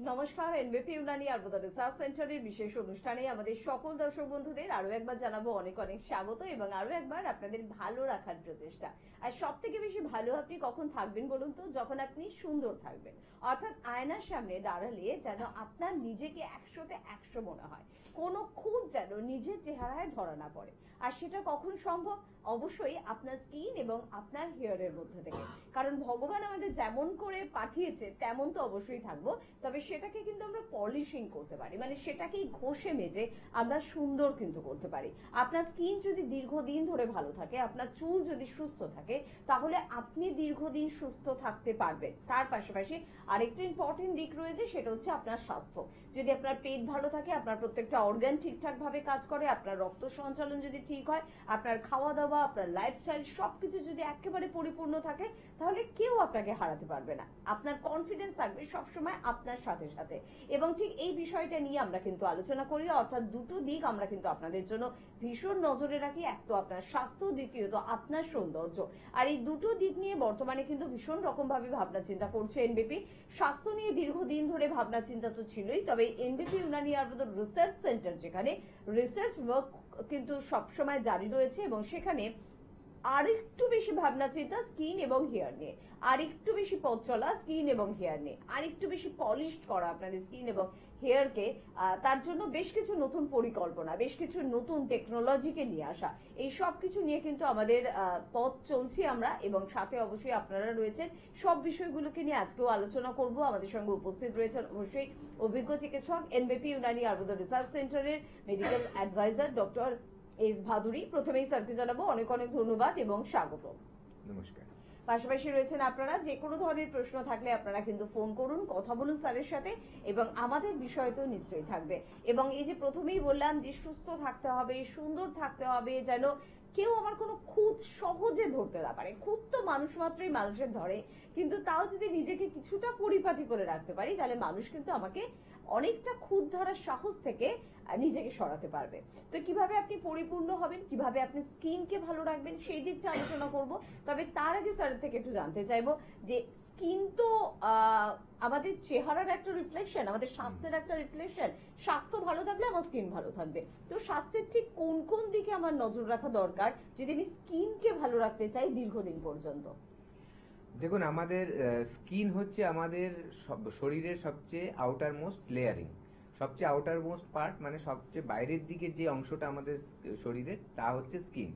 নমস্কার, এনবিপি ইউনানি আয়ুর্বেদ রিসার্চ সেন্টারের বিশেষ অনুষ্ঠানে আমাদের সকল দর্শক বন্ধুদের আরো একবার জানাবো অনেক অনেক স্বাগত এবং আরো একবার আপনাদের ভালো রাখার প্রচেষ্টা। আর সব থেকে বেশি ভালো আপনি কখন থাকবেন বলুন তো? যখন আপনি সুন্দর থাকবেন, অর্থাৎ আয়নার সামনে দাঁড়ালে যেন আপনার নিজেকে 100তে 100 মনে হয়, কোনো খুঁত যেন নিজের চেহারায় ধরা না পড়ে। আর সেটা কখন সম্ভব? অবশ্যই আপনার স্কিন এবং আপনার হেয়ারের মধ্যে থেকে, কারণ ভগবান আমাদের যেমন করে পাঠিয়েছে তেমন তো অবশ্যই থাকবো, তবে সেটাকে কিন্তু আমরা পলিশিং করতে পারি, মানে সেটাকেই ঘষে মেজে আমরা সুন্দর কিন্তু করতে পারি। আপনার স্কিন যদি দীর্ঘদিন ধরে ভালো থাকে, আপনার চুল যদি সুস্থ থাকে, তাহলে আপনি দীর্ঘদিন সুস্থ থাকতে পারবেন। তার পাশাপাশি আরেকটা ইম্পর্টেন্ট দিক রয়েছে, সেটা হচ্ছে আপনার স্বাস্থ্য। যদি আপনার পেট ভালো থাকে, আপনার প্রত্যেকটা অর্গান ঠিকঠাক ভাবে কাজ করে, আপনার রক্ত সঞ্চালন যদি ঠিক হয়, আপনার খাওয়া দাওয়া, আপনার লাইফস্টাইল সবকিছু যদি একেবারে পরিপূর্ণ থাকে, তাহলে কেউ আপনাকে হারাতে পারবে না। আপনার কনফিডেন্স থাকবে সবসময় আপনার সাথে সাথে। এবং ঠিক এই বিষয়টা নিয়ে আমরা কিন্তু আলোচনা করি, অর্থাৎ দুটো দিক আমরা কিন্তু আপনাদের জন্য ভীষণ নজরে রাখি। এক তো আপনার স্বাস্থ্য, দ্বিতীয়ত আপনার সৌন্দর্য। আর এই দুটো দিক নিয়ে বর্তমানে কিন্তু ভীষণ রকম ভাবে ভাবনা চিন্তা করছে এনবিপি। স্বাস্থ্য নিয়ে দীর্ঘদিন ধরে ভাবনা চিন্তা তো ছিলই, তবে এনবিপি ইউনানি আয়ুর্বেদ রিসার্চ সেন্টার, যেখানে রিসার্চ ওয়ার্ক কিন্তু সবসময় জারি রয়েছে, এবং সেখানে আরেকটু বেশি ভাবনা চিন্তা স্কিন এবং হেয়ার নিয়ে, আরেকটু বেশি পথ চলা স্কিন এবং হেয়ার নিয়ে, আরেকটু বেশি পলিশড করা আপনাদের স্কিন এবং হেয়ারকে। তার জন্য বেশ কিছু নতুন পরিকল্পনা, বেশ কিছু নতুন টেকনোলজিকে নিয়ে আসা, এই সব কিছু নিয়ে কিন্তু আমাদের পথ চলছি আমরা, এবং সাথে অবশ্যই আপনারা রয়েছেন। সব বিষয়গুলোকে নিয়ে আজকেও আলোচনা করব। আমাদের সঙ্গে উপস্থিত রয়েছেন অবশ্যই অভিজ্ঞ চিকিৎসক, এনবিপি ইউনানি আয়ুর্বেদ রিসার্চ সেন্টারের medical adviser doctor S Bhaduri. প্রথমেই স্যারকে জানাবো অনেক অনেক ধন্যবাদ এবং স্বাগত। নমস্কার। পাশাপাশি রয়েছেন আপনারা। যে কোনো ধরনের প্রশ্ন থাকলে আপনারা কিন্তু ফোন করুন, কথা বলুন স্যারের সাথে, এবং আমাদের বিষয় তো নিশ্চয়ই থাকবে। এবং এই যে প্রথমেই বললাম যে সুস্থ থাকতে হবে, সুন্দর থাকতে হবে, যেন কেউ আমার কোনো খুঁত সহজে ধরতে না পারে। খুঁত তো মানুষ মাত্রই মানুষের ধরে, কিন্তু তাও যদি নিজেকে কিছুটা পরিপাটি করে রাখতে পারি, তাহলে মানুষ কিন্তু আমাকে অনেকটা খুঁত ধরার সাহস থেকে নিজেকে সরাতে পারবে। তো কিভাবে আপনি পরিপূর্ণ হবেন, কিভাবে আপনি স্কিনকে ভালো রাখবেন, সেই দিকটা আলোচনা করব। তবে তার আগে স্যারের থেকে একটু জানতে চাইবো যে স্কিন তো আমাদের চেহারার একটা রিফ্লেকশন, আমাদের স্বাস্থ্যের একটা রিফ্লেকশন। স্বাস্থ্য ভালো থাকলে আমার স্কিন ভালো থাকবে। তো স্বাস্থ্যের ঠিক কোন কোন দিকে আমার নজর রাখা দরকার যদি আমি স্কিনকে ভালো রাখতে চাই দীর্ঘদিন পর্যন্ত? দেখুন, আমাদের স্কিন হচ্ছে আমাদের শরীরের সবচেয়ে আউটার মোস্ট লেয়ারিং, সবচেয়ে আউটার মোস্ট পার্ট, মানে সবচেয়ে বাইরের দিকে যে অংশটা আমাদের শরীরের, তা হচ্ছে স্কিন।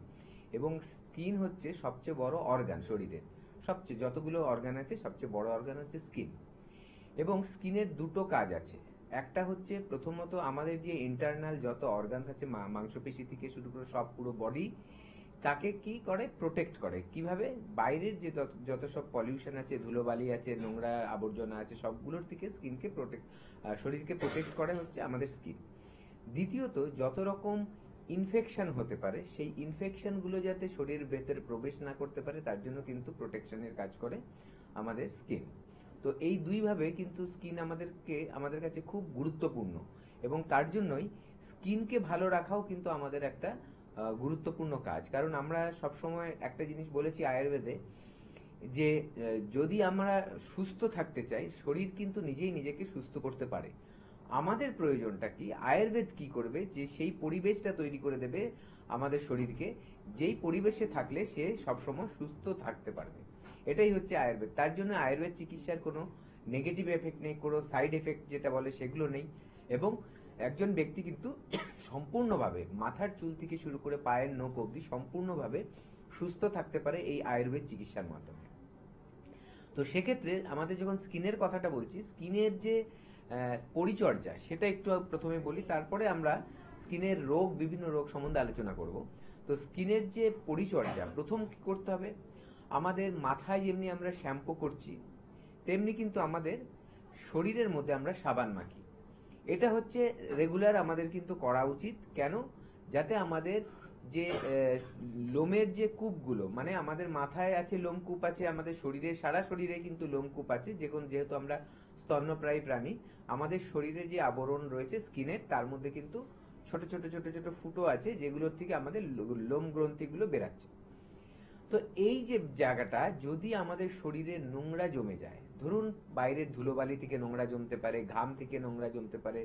এবং স্কিন হচ্ছে সবচেয়ে বড় অর্গান শরীরের। সবচেয়ে যতগুলো অর্গান আছে, সবচেয়ে বড় অর্গান হচ্ছে স্কিন। এবং স্কিনের দুটো কাজ আছে। একটা হচ্ছে প্রথমত আমাদের যে ইন্টারনাল যত অর্গানস আছে, মাংসপেশি থেকে শুরু করে সব পুরো বডি, তাকে কি করে? প্রোটেক্ট করে। কিভাবে? বাইরের যে যত সব পলিউশন আছে, ধুলোবালি আছে, নোংরা আবর্জনা আছে, সবগুলোর থেকে স্কিনকে শরীরকে প্রোটেক্ট করে হচ্ছে আমাদের স্কিন। দ্বিতীয়ত, যত রকম ইনফেকশন হতে পারে, সেই ইনফেকশন গুলো যাতে শরীরের ভেতরে প্রবেশ না করতে পারে, তার জন্য কিন্তু প্রোটেকশনের কাজ করে আমাদের স্কিন। তো এই দুইভাবে কিন্তু স্কিন আমাদের কাছে খুব গুরুত্বপূর্ণ, এবং তার জন্যই স্কিনকে ভালো রাখাও কিন্তু আমাদের একটা গুরুত্বপূর্ণ কাজ। কারণ আমরা সবসময় একটা জিনিস বলেছি আয়ুর্বেদে, যে যদি আমরা সুস্থ থাকতে চাই, শরীর কিন্তু নিজেই নিজেকে সুস্থ করতে পারে। আমাদের প্রয়োজনটা কি? আয়ুর্বেদ কি করবে? যে সেই পরিবেশটা তৈরি করে দেবে আমাদের শরীরকে, যেই পরিবেশে থাকলে সে সবসময় সুস্থ থাকতে পারবে। এটাই হচ্ছে আয়ুর্বেদ। তার জন্য আয়ুর্বেদ চিকিৎসার কোনো নেগেটিভ এফেক্ট নেই, কোনো সাইড এফেক্ট যেটা বলে সেগুলো নেই। এবং একজন ব্যক্তি কিন্তু সম্পূর্ণভাবে মাথার চুল থেকে শুরু করে পায়ের নখ অবধি সম্পূর্ণভাবে সুস্থ থাকতে পারে এই আয়ুর্বেদ চিকিৎসার মাধ্যমে। তো সেক্ষেত্রে আমাদের যখন স্কিনের কথাটা বলছি, স্কিনের যে পরিচর্যা সেটা একটু প্রথমে বলি, তারপরে আমরা স্কিনের বিভিন্ন রোগ সম্বন্ধে আলোচনা করব। তো স্কিনের যে পরিচর্যা, প্রথম কি করতে হবে? আমাদের মাথায় যেমনি আমরা শ্যাম্পু করছি, তেমনি কিন্তু আমাদের শরীরের মধ্যে আমরা সাবান মাখি। এটা হচ্ছে রেগুলার আমাদের কিন্তু করা উচিত। কেন? যাতে আমাদের যে লোমের যে কূপগুলো, মানে আমাদের মাথায় আছে লোমকূপ আছে, আমাদের শরীরে সারা শরীরে কিন্তু লোমকূপ আছে, যেহেতু আমরা স্তন্যপ্রায়ী প্রাণী, আমাদের শরীরে যে আবরণ রয়েছে স্কিনের, তার মধ্যে কিন্তু ছোট ছোট ছোট ছোট ফুটো আছে, যেগুলোর থেকে আমাদের লোম গ্রন্থিগুলো বেরাচ্ছে। তো এই যে জায়গাটা যদি আমাদের শরীরে নোংরা জমে যায়, ধরুন বাইরের ধুলোবালি থেকে নোংরা জমতে পারে, ঘাম থেকে নোংরা জমতে পারে,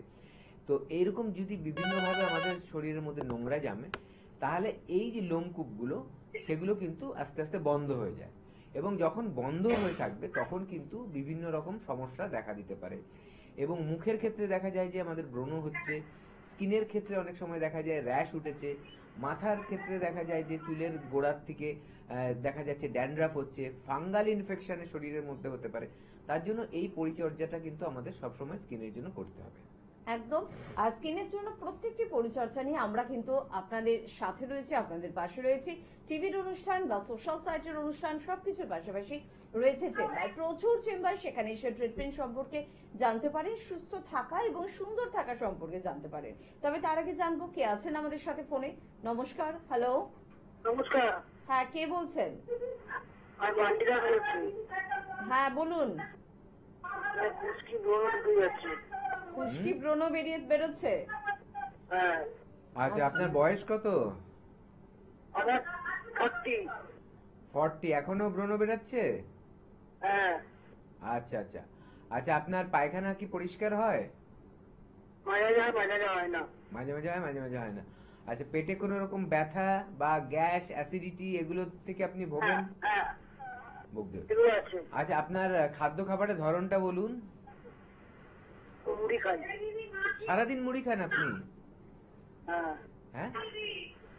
তো এইরকম যদি বিভিন্নভাবে আমাদের শরীরের মধ্যে নোংরা জমে, তাহলে এই যে লোমকূপগুলো সেগুলো কিন্তু আস্তে আস্তে বন্ধ হয়ে যায়, এবং যখন বন্ধ হয়ে থাকবে তখন কিন্তু বিভিন্ন রকম সমস্যা দেখা দিতে পারে। এবং মুখের ক্ষেত্রে দেখা যায় যে আমাদের ব্রণ হচ্ছে, স্কিনের ক্ষেত্রে অনেক সময় দেখা যায় র্যাশ উঠেছে, মাথার ক্ষেত্রে দেখা যায় যে চুলের গোড়ার থেকে দেখা যাচ্ছে ড্যান্ড্রাফ হচ্ছে, ফাঙ্গাল ইনফেকশনে শরীরের মধ্যে হতে পারে। তার জন্য এই পরিচর্যাটা কিন্তু আমাদের সবসময় স্কিনের জন্য করতে হবে। একদম। আর স্কিনের জন্য প্রত্যেকটি পরিচর্যা নিয়ে আমরা কিন্তু আপনাদের সাথে রয়েছি, আপনাদের পাশে রয়েছি। টিভির অনুষ্ঠান বা সোশ্যাল সাইটের অনুষ্ঠান সবকিছুর পাশাপাশি রয়েছে চেম্বার, প্রচুর চেম্বার, সেখানে এসে ট্রিটমেন্ট সম্পর্কে জানতে পারেন, সুস্থ থাকা এবং সুন্দর থাকা সম্পর্কে জানতে পারেন। তবে তার আগে জানবো কে আছেন আমাদের সাথে ফোনে। নমস্কার। হ্যালো। নমস্কার। হ্যাঁ, কে বলছেন? আমি আন্টিরা বলছি। হ্যাঁ বলুন। খুশকি ব্রণ ঢুকে যাচ্ছে। খুশকি ব্রণ বেরোচ্ছে? হ্যাঁ। আচ্ছা, আপনার বয়স কত? আমার 40। 40? এখনো ব্রণ বেরাচ্ছে? হ্যাঁ। আচ্ছা আচ্ছা আচ্ছা, আপনার পায়খানা কি পরিষ্কার হয়? মাঝে যায়, মাঝে হয় না। মাঝে মাঝে হয়, মাঝে মাঝে হয় না। আচ্ছা, পেটে কোনো রকম ব্যথা বা গ্যাস, অ্যাসিডিটি এগুলো থেকে আপনি ভোগেন? হ্যাঁ, ভুগতে। এগুলো আছে। আচ্ছা, আপনার খাদ্য খাবারের ধরনটা বলুন। মুড়ি খাই। সারাদিন মুড়ি খান আপনি? হ্যাঁ। হ্যাঁ,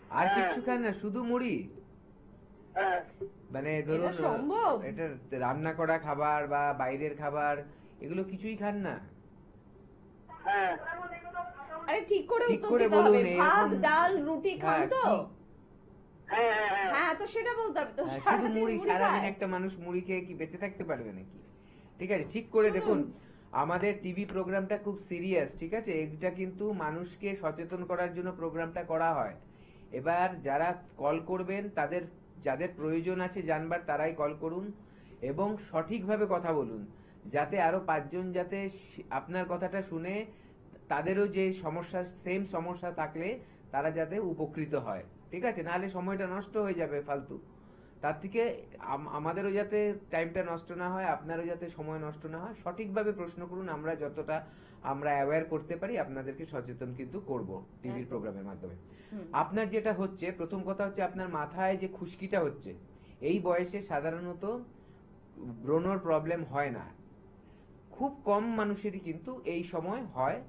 আর কিচ্ছু খান না, শুধু মুড়ি? হ্যাঁ। মানে ধরুন এটা সম্ভব? এটা রান্না করা খাবার বা বাইরের খাবার এগুলো কিছুই খান না? হ্যাঁ। আরে ঠিক করে ঠিক উত্তর করে দিতে বলুন, হবে। ভাত, এরকম- ডাল, রুটি খান হ্যাঁ, তো? কি- হ্যাঁ, হ্যাঁ, হ্যাঁ, তো সেটা বলতে হবে তো। শুধু সারাদিন মুড়ি? মুড়ি সারাদিন খায়? একটা মানুষ মুড়ি খেয়ে কি বেঁচে থাকতে পারবে নাকি? ঠিক আছে, ঠিক করে শুনুন। দেখুন, আমাদের টিভি প্রোগ্রামটা খুব সিরিয়াস, ঠিক আছে? এটা কিন্তু মানুষকে সচেতন করার জন্য প্রোগ্রামটা করা হয়। এবার যারা কল করবেন, যাদের প্রয়োজন আছে জানবার, তারাই কল করুন এবং সঠিকভাবে কথা বলুন, যাতে আরো 5 জন যাতে আপনার কথাটা শুনে তাদেরও যে সমস্যা, সেম সমস্যা থাকলে তারা যাতে উপকৃত হয়, ঠিক আছে? নাহলে সময়টা নষ্ট হয়ে যাবে ফালতু। তার থেকে আমাদেরও যাতে টাইমটা নষ্ট না হয়, আপনারও যাতে সময় নষ্ট না হয়, সঠিকভাবে প্রশ্ন করুন। আমরা যতটা আমরা অ্যাওয়্যার করতে পারি আপনাদেরকে সচেতন কিন্তু করব টিভির একদম। প্রোগ্রামের মাধ্যমে। হুম। আপনার যেটা হচ্ছে, প্রথম কথা হচ্ছে আপনার মাথায় যে খুশকিটা হচ্ছে, এই বয়সে সাধারণত ব্রণর প্রবলেম হয় না, খুব কম মানুষেরই কিন্তু এই সময় হয়।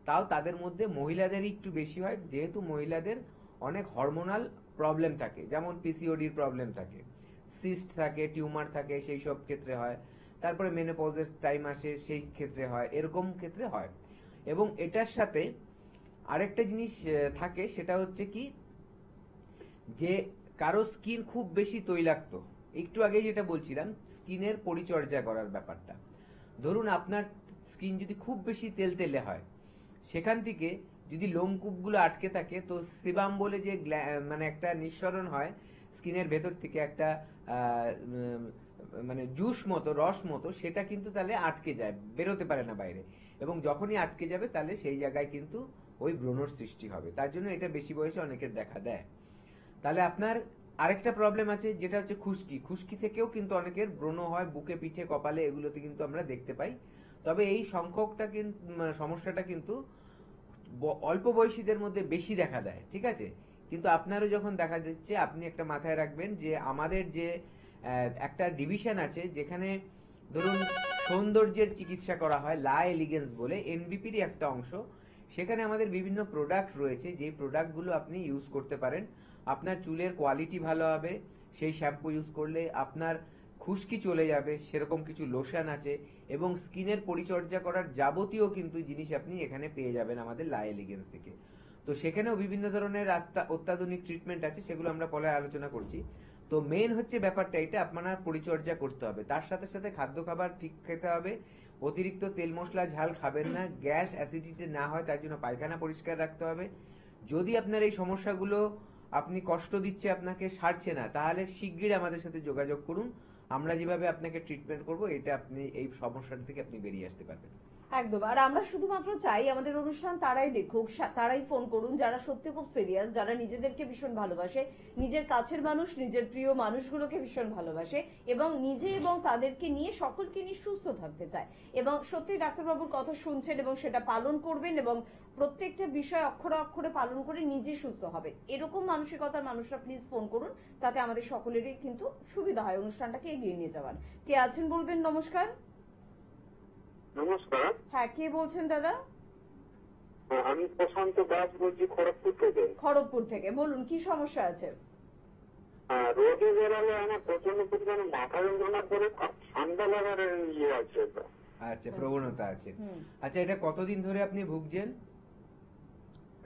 তাও তাদের মধ্যে মহিলাদেরই একটু বেশি হয়, যেহেতু মহিলাদের অনেক হরমোনাল প্রবলেম থাকে, যেমন পিসিওডির প্রবলেম থাকে, সিস্ট থাকে, টিউমার থাকে, সেই সব ক্ষেত্রে হয়। তারপরে মেনোপজের টাইম আসে, সেই ক্ষেত্রে হয়, এরকম ক্ষেত্রে হয়। এবং এটার সাথে আরেকটা জিনিস থাকে, সেটা হচ্ছে কি, যে কারো স্কিন খুব বেশি তৈলাক্ত। একটু আগে যেটা বলছিলাম, স্কিনের পরিচর্যা করার ব্যাপারটা, ধরুন আপনার স্কিন যদি খুব বেশি তেলতেলে হয়, সেখান থেকে যদি লোমকূপগুলো আটকে থাকে, তো সিবাম বলে যে মানে একটা নিঃসরণ হয় স্কিনের ভেতর থেকে, একটা মানে জুস মতো, রস মতো, সেটা কিন্তু তাহলে আটকে যায়, বেরোতে পারে না বাইরে। এবং যখনই আটকে যাবে তাহলে সেই জায়গায় কিন্তু ওই ব্রণর সৃষ্টি হবে। তার জন্য এটা বেশি বয়সে অনেকের দেখা দেয়। তাহলে আপনার আরেকটা প্রবলেম আছে, যেটা হচ্ছে খুশকি। খুশকি থেকেও কিন্তু অনেকের ব্রণ হয়, বুকে, পিঠে, কপালে, এগুলোতে কিন্তু আমরা দেখতে পাই। তবে এই সংখ্যকটা কিন্তু, সমস্যাটা কিন্তু অল্প বয়সীদের মধ্যে বেশি দেখা দেয়, ঠিক আছে? কিন্তু আপনারও যখন দেখা দিচ্ছে, আপনি একটা মাথায় রাখবেন যে আমাদের যে একটা ডিভিশন আছে, যেখানে ধরুন সৌন্দর্যের চিকিৎসা করা হয়, লা এলিগেন্স বলে, এনবিপির একটা অংশ। সেখানে আমাদের বিভিন্ন প্রোডাক্ট রয়েছে, যে প্রোডাক্টগুলো আপনি ইউজ করতে পারেন। আপনার চুলের কোয়ালিটি ভালো হবে, সেই শ্যাম্পু ইউজ করলে আপনার খুশকি চলে যাবে, সেরকম কিছু লোশন আছে, এবং স্কিনের পরিচর্যা করার যাবতীয় কিন্তু জিনিস আপনি এখানে পেয়ে যাবেন আমাদের লা এলিগেন্স থেকে। তো সেখানেও বিভিন্ন ধরনের অত্যাধুনিক ট্রিটমেন্ট আছে, সেগুলো আমরা পরে আলোচনা করছি। তো মেন হচ্ছে ব্যাপারটা এটা, আপনার পরিচর্যা করতে হবে। তার সাথে সাথে খাদ্য খাবার ঠিক খেতে হবে, অতিরিক্ত তেল মশলা ঝাল খাবেন না, গ্যাস অ্যাসিডিটি না হয় তার জন্য পায়খানা পরিষ্কার রাখতে হবে। যদি আপনার এই সমস্যাগুলো আপনি কষ্ট দিচ্ছে, আপনাকে সারছে না, তাহলে শিগগিরই আমাদের সাথে যোগাযোগ করুন। আমরা যেভাবে আপনাকে ট্রিটমেন্ট করব, এটা আপনি এই সমস্যাটা থেকে আপনি বেরিয়ে আসতে পারবেন। একদম। আর আমরা শুধুমাত্র চাই আমাদের অনুষ্ঠান তারাই দেখুক, তারাই ফোন করুন যারা সত্যি খুব সিরিয়াস, যারা নিজেদেরকে ভীষণ ভালোবাসে, নিজের কাছের মানুষ, নিজের প্রিয় মানুষগুলোকে ভীষণ ভালোবাসে এবং নিজে এবং তাদেরকে নিয়ে সকলকে নিয়ে সুস্থ থাকতে চায় এবং সত্যি ডাক্তারবাবুর কথা শুনছেন এবং সেটা পালন করবেন এবং প্রত্যেকটা বিষয় অক্ষরে অক্ষরে পালন করে নিজে সুস্থ হবে, এরকম মানসিকতার মানুষরা প্লিজ ফোন করুন, তাতে আমাদের সকলেরই কিন্তু সুবিধা হয় অনুষ্ঠানটাকে এগিয়ে নিয়ে যাওয়ার। কে আছেন বলবেন? নমস্কার। নমস্কার, হ্যাঁ, কে বলছেন দাদা? আমি প্রশান্ত দাস বলছি খড়গপুর থেকে। খড়গপুর থেকে বলুন, কি সমস্যা আছে? রোদে বেরালে আমার প্রচন্ড পরিমাণে মাথা যন্ত্রণা করে, আর ঠান্ডা লাগার ইয়ে আছে। আচ্ছা, প্রবণতা আছে। আচ্ছা, এটা কতদিন ধরে আপনি ভুগছেন?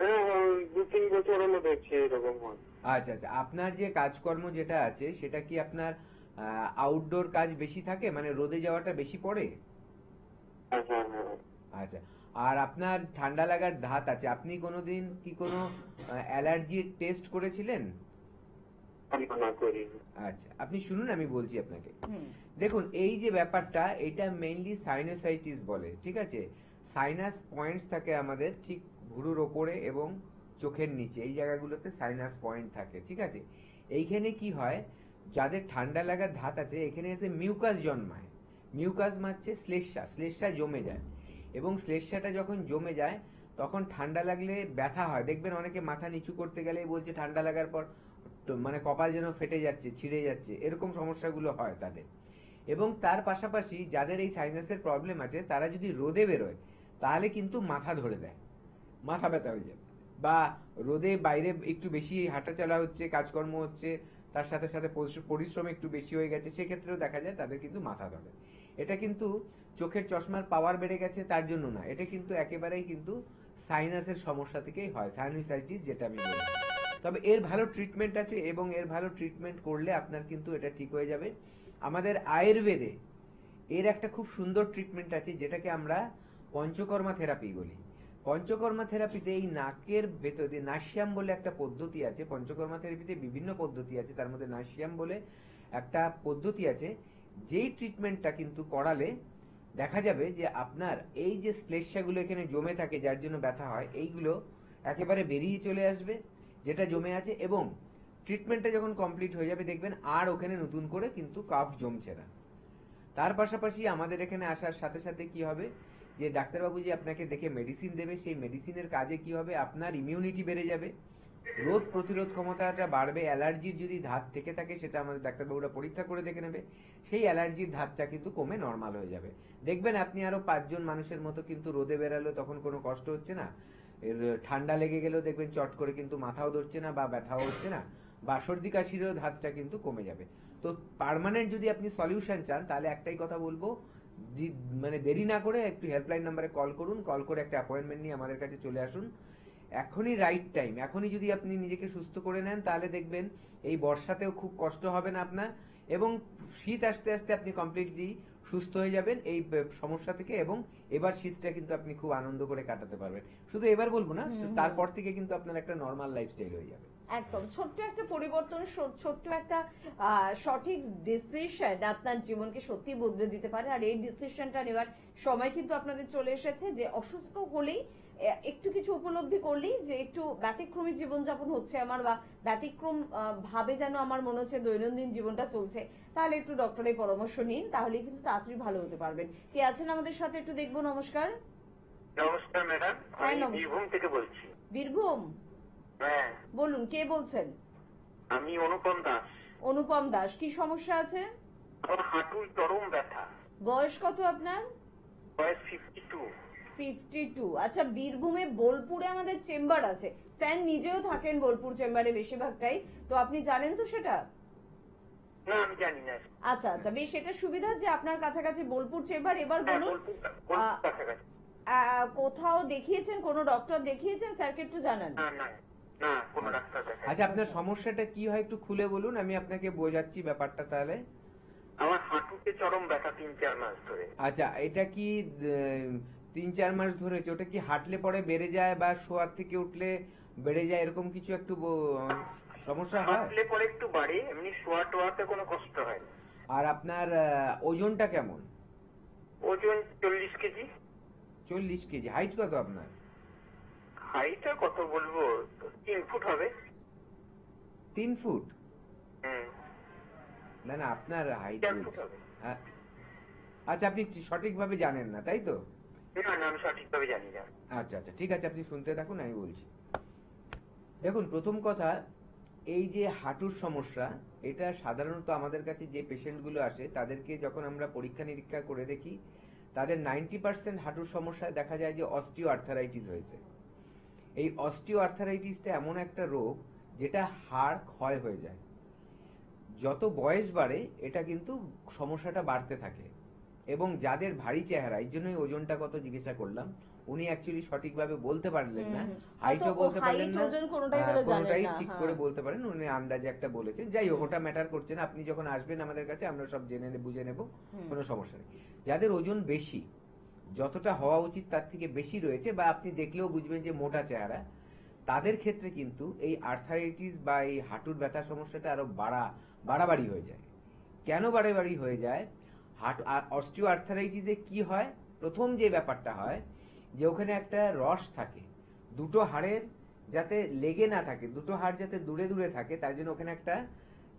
হ্যাঁ, 2-3 বছর হলো দেখছি এরকম হয়। আচ্ছা আচ্ছা, আপনার যে কাজকর্ম যেটা আছে সেটা কি আপনার আউটডোর কাজ বেশি থাকে, মানে রোদে যাওয়াটা বেশি পড়ে? হ্যাঁ হ্যাঁ হ্যাঁ। আচ্ছা, আর আপনার ঠান্ডা লাগার ধাত আছে, আপনি কোনোদিন কি কোনো অ্যালার্জির টেস্ট করেছিলেন? না করিনি। আচ্ছা, আপনি শুনুন, আমি বলছি আপনাকে। দেখুন, এই যে ব্যাপারটা, এটা মেইনলি সাইনোসাইটিস বলে, ঠিক আছে? সাইনাস পয়েন্টস থাকে আমাদের ঠিক ভুরুর ওপরে এবং চোখের নিচে, এই জায়গাগুলোতে সাইনাস পয়েন্ট থাকে, ঠিক আছে? এইখানে কি হয়, যাদের ঠান্ডা লাগার ধাত আছে, এখানে এসে মিউকাস জন্মায়। মিউকাস মারছে শ্লেষ্মা, শ্লেষ্মা জমে যায় এবং শ্লেষ্মাটা যখন জমে যায় তখন ঠান্ডা লাগলে ব্যথা হয়। দেখবেন অনেকে মাথা নিচু করতে গেলেই বলছে ঠান্ডা লাগার পর মানে কপাল যেন ফেটে যাচ্ছে, ছিঁড়ে যাচ্ছে, এরকম সমস্যাগুলো হয় তাদের। এবং তার পাশাপাশি যাদের এই সাইনাসের প্রবলেম আছে, তারা যদি রোদে বেরোয় তাহলে কিন্তু মাথা ধরে দেয়, মাথা ব্যথা হয়ে যায়। বা রোদে বাইরে একটু বেশি হাঁটা চলা হচ্ছে, কাজকর্ম হচ্ছে, তার সাথে সাথে পরিশ্রম একটু বেশি হয়ে গেছে, সেক্ষেত্রেও দেখা যায় তাদের কিন্তু মাথা ধরে। এটা কিন্তু চোখের চশমার পাওয়ার বেড়ে গেছে তার জন্য না, এটা কিন্তু একেবারেই কিন্তু সাইনাসের সমস্যা থেকেই হয়, সাইনোসাইটিস যেটা আমি বলি। তবে এর ভালো ট্রিটমেন্ট আছে এবং এর ভালো ট্রিটমেন্ট করলে আপনার কিন্তু এটা ঠিক হয়ে যাবে। আমাদের আয়ুর্বেদে এর একটা খুব সুন্দর ট্রিটমেন্ট আছে, যেটাকে আমরা পঞ্চকর্মা থেরাপি বলি। পঞ্চকর্মা থেরাপিতে এই নাকের ভেতরে নাসিয়াম বলে একটা পদ্ধতি আছে। পঞ্চকর্মা থেরাপিতে বিভিন্ন পদ্ধতি আছে, তার মধ্যে নাসিয়াম বলে একটা পদ্ধতি আছে, যেই ট্রিটমেন্টটা কিন্তু করালে দেখা যাবে যে আপনার এই যে শ্লেষ্মাগুলো এখানে জমে থাকে, যার জন্য ব্যথা হয়, এইগুলো একেবারে বেরিয়ে চলে আসবে যেটা জমে আছে, এবং ট্রিটমেন্টটা যখন কমপ্লিট হয়ে যাবে দেখবেন আর ওখানে নতুন করে কিন্তু কাফ জমছে না। তার পাশাপাশি আমাদের এখানে আসার সাথে সাথে কি হবে, যে ডাক্তারবাবু যে আপনাকে দেখে মেডিসিন দেবে, সেই মেডিসিনের কাজে কি হবে, আপনার ইমিউনিটি বেড়ে যাবে, রোগ প্রতিরোধ ক্ষমতাটা বাড়বে। অ্যালার্জির যদি ধাত থেকে থাকে সেটা আমাদের ডাক্তারবাবুরা পরীক্ষা করে দেখে নেবে, সেই অ্যালার্জির ধাতটা কিন্তু কমে নর্মাল হয়ে যাবে। দেখবেন আপনি আরো 5 জন মানুষের মতো কিন্তু রোদে বেরালো তখন কোনো কষ্ট হচ্ছে না, এর ঠান্ডা লেগে গেলেও দেখবেন চট করে কিন্তু মাথাও ধরছে না বা ব্যথাও হচ্ছে না, বা সর্দি কাশিরও ধাতটা কিন্তু কমে যাবে। তো পার্মানেন্ট যদি আপনি সলিউশন চান, তাহলে একটাই কথা বলবো, মানে দেরি না করে একটু হেল্পলাইন নাম্বারে কল করুন, কল করে একটা অ্যাপয়েন্টমেন্ট নিয়ে আমাদের কাছে চলে আসুন। এখনই রাইট টাইম, এখনই যদি আপনি নিজেকে সুস্থ করে নেন তাহলে দেখবেন এই বর্ষাতেও খুব কষ্ট হবে না আপনার, এবং শীত আসতে আসতে আপনি কমপ্লিটলি সুস্থ হয়ে যাবেন এই সমস্যা থেকে, এবং এবার শীতটা কিন্তু আপনি খুব আনন্দ করে কাটাতে পারবেন। শুধু এবার বলবো না, তারপর থেকে কিন্তু আপনার একটা নর্মাল লাইফস্টাইল হয়ে যাবে। একদম ছোট্ট একটা পরিবর্তন, ছোট্ট একটা সঠিক ডিসিশন আপনার জীবনকে সত্যি বদলে দিতে পারে। আর এই ডিসিশনটা নেওয়ার সময় কিন্তু আপনাদের চলে এসেছে, যে অসুস্থ হলেই একটু কিছু উপলব্ধি করলেই যে একটু ব্যতিক্রমী জীবনযাপন হচ্ছে আমার, বা ব্যতিক্রম ভাবে যেন আমার মনে হচ্ছে দৈনন্দিন জীবনটা চলছে, তাহলে একটু ডক্টরের পরামর্শ নিন, তাহলে কিন্তু তাড়াতাড়ি ভালো হতে পারবেন। কে আছেন আমাদের সাথে একটু দেখবো? নমস্কার। নমস্কার ম্যাডাম, হ্যাঁ, আমি নমস্কার। বীরভূম থেকে বলছি। বীরভূম? হ্যাঁ, বলুন, কে বলছেন? আমি অনুপম দাস। অনুপম দাস, কি সমস্যা আছে? আমার হাঁটুর চরম ব্যথা। বয়স কত আপনার? বয়স 52। 52। আচ্ছা, বীরভূমে বোলপুরে আমাদের চেম্বার আছে, স্যার নিজেও থাকেন বোলপুর চেম্বারে বেশিরভাগটাই, তো আপনি জানেন তো সেটা? না, আমি জানি না। আচ্ছা আচ্ছা, বেশ, এটা সুবিধা যে আপনার কাছাকাছি বোলপুর চেম্বার। এবার হ্যাঁ, বলুন, বোলপুর কাছাকাছি। কোথাও দেখিয়েছেন, কোনো ডক্টর দেখিয়েছেন? স্যারকে একটু জানান। না না না, কোনো ডাক্তার দেখাই। আচ্ছা, আপনার সমস্যাটা কি হয় একটু খুলে বলুন, আমি আপনাকে বোঝাচ্ছি ব্যাপারটা তাহলে। আমার হাঁটুতে চরম ব্যথা 3-4 মাস ধরে। আচ্ছা, এটা কি 3-4 মাস ধরে হচ্ছে? ওটা কি হাঁটলে পরে বেড়ে যায় বা শোয়ার থেকে উঠলে বেড়ে যায়, এরকম কিছু একটু সমস্যা হয়? হাঁটলে পরে একটু বাড়ে, এমনি শোয়া টোয়াতে কোনো কষ্ট হয় না। আর আপনার ওজনটা কেমন? ওজন 40 কেজি। 40 কেজি। হাইট কত আপনার? হাইটটা কত বলবো, 3 ফুট হবে। 3 ফুট? হুম, না না, আপনার হাইট 4 ফুট হবে। আচ্ছা, আপনি সঠিকভাবে জানেন না, তাই তো? না না, আমি সঠিকভাবে জানি না। আচ্ছা আচ্ছা, ঠিক আছে, আপনি শুনতে থাকুন, আমি বলছি। দেখুন, প্রথম কথা, এই যে হাঁটুর সমস্যা, এটা সাধারণত আমাদের কাছে যে পেশেন্টগুলো আসে তাদেরকে যখন আমরা পরীক্ষা নিরীক্ষা করে দেখি, তাদের 90% হাঁটুর সমস্যায় দেখা যায় যে অস্টিও আর্থারাইটিস হয়েছে। এই অস্টিও আর্থারাইটিসটা এমন একটা রোগ যেটা হাড় ক্ষয় হয়ে যায়। যত বয়স বাড়ে এটা কিন্তু সমস্যাটা বাড়তে থাকে। এবং যাদের ভারী চেহারা, এই জন্যই ওজনটা কত জিজ্ঞাসা করলাম, উনি অ্যাকচুয়ালি সঠিকভাবে বলতে পারলেন না, হাইটও বলতে পারলেন না, কোনোটাই ঠিক করে বলতে পারেন, উনি আন্দাজে একটা বলেছেন। যাই হোক, ওটা ম্যাটার করছে না, আপনি যখন আসবেন আমাদের কাছে আমরা সব জেনে বুঝে নেব, কোনো সমস্যা নেই। যাদের ওজন বেশি, যতটা হওয়া উচিত তার থেকে বেশি রয়েছে, বা আপনি দেখলেও বুঝবেন যে মোটা চেহারা, তাদের ক্ষেত্রে কিন্তু এই আর্থারাইটিস বা এই হাঁটুর ব্যথা সমস্যাটা আরো বাড়াবাড়ি হয়ে যায়। কেন বাড়াবাড়ি হয়ে যায়? অস্টিও আর্থারাইটিসে কি হয়? প্রথম যে ব্যাপারটা হয় যে ওখানে একটা রস থাকে, দুটো হাড়ের যাতে লেগে না থাকে, দুটো হাড় যাতে দূরে দূরে থাকে, তার জন্য ওখানে একটা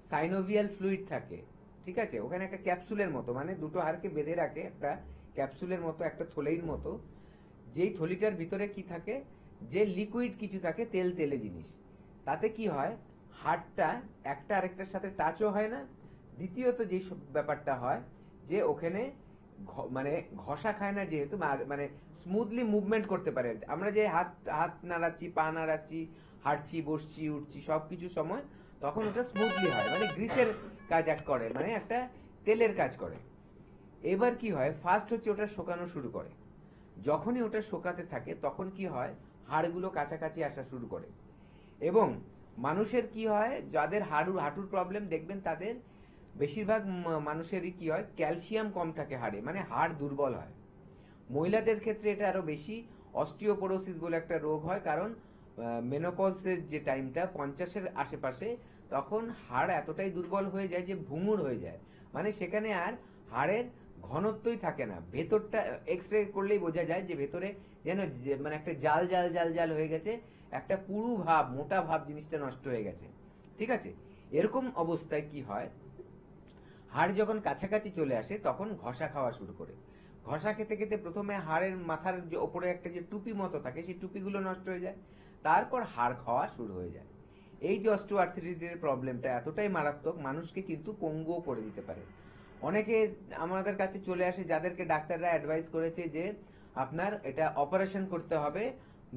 সাইনোভিয়াল ফ্লুইড থাকে, ঠিক আছে? ওখানে একটা ক্যাপসুলের মতো, মানে দুটো হাড়কে বেঁধে রাখে একটা ক্যাপসুলের মতো, একটা থলির মতো। যেই থলিটার ভিতরে কি থাকে, যে লিকুইড কিছু থাকে, তেল তেলে জিনিস। তাতে কি হয়, হাড়টা একটা আরেকটার সাথে টাচও হয় না। দ্বিতীয়ত যে ব্যাপারটা হয় যে ওখানে মানে ঘষা খায় না, যেহেতু মানে স্মুথলি মুভমেন্ট করতে পারে। আমরা যে হাত নাড়াচ্ছি, পা নাড়াচ্ছি, হাঁটছি, বসছি, উঠছি, সবকিছু সময় তখন ওটা স্মুথলি হয়, মানে গ্রিসের কাজ করে, মানে একটা তেলের কাজ করে। এবার কি হয়, ফার্স্ট হচ্ছে ওটা শুকানো শুরু করে। যখনই ওটা শুকাতে থাকে তখন কি হয়, হাড়গুলো কাছাকাছি আসা শুরু করে। এবং মানুষের কি হয়, যাদের হাঁটুর প্রবলেম দেখবেন, তাদের বেশিরভাগ মানুষেরই কি হয়, ক্যালসিয়াম কম থাকে হাড়ে, মানে হাড় দুর্বল হয়। মহিলাদের ক্ষেত্রে এটা আরো বেশি, অস্টিওপোরোসিস বলে একটা রোগ হয়, কারণ মেনোপজের যে টাইমটা 50-এর আশেপাশে, তখন হাড় এতটাই দুর্বল হয়ে যায় যে ভুঙুর হয়ে যায়, মানে সেখানে আর হাড়ের ঘনত্বই থাকে না। ভেতরটা এক্স রে করলেই বোঝা যায় যে ভেতরে যেন মানে একটা জাল জাল জাল জাল হয়ে গেছে, একটা পুরু ভাব, মোটা ভাব, জিনিসটা নষ্ট হয়ে গেছে, ঠিক আছে? এরকম অবস্থায় কি হয়, হাড় যখন কাছাকাছি চলে আসে তখন ঘষা খাওয়া শুরু করে। ঘষা খেতে খেতে প্রথমে হাড়ের মাথার যে ওপরে একটা যে টুপি মতো থাকে, সেই টুপিগুলো নষ্ট হয়ে যায়, তারপর হাড় খাওয়া শুরু হয়ে যায়। এই যে অস্টিওআর্থ্রাইটিসের প্রবলেমটা এতটাই মারাত্মক, মানুষকে কিন্তু পঙ্গুও করে দিতে পারে। অনেকে আমাদের কাছে চলে আসে যাদেরকে ডাক্তাররা অ্যাডভাইস করেছে যে আপনার এটা অপারেশন করতে হবে,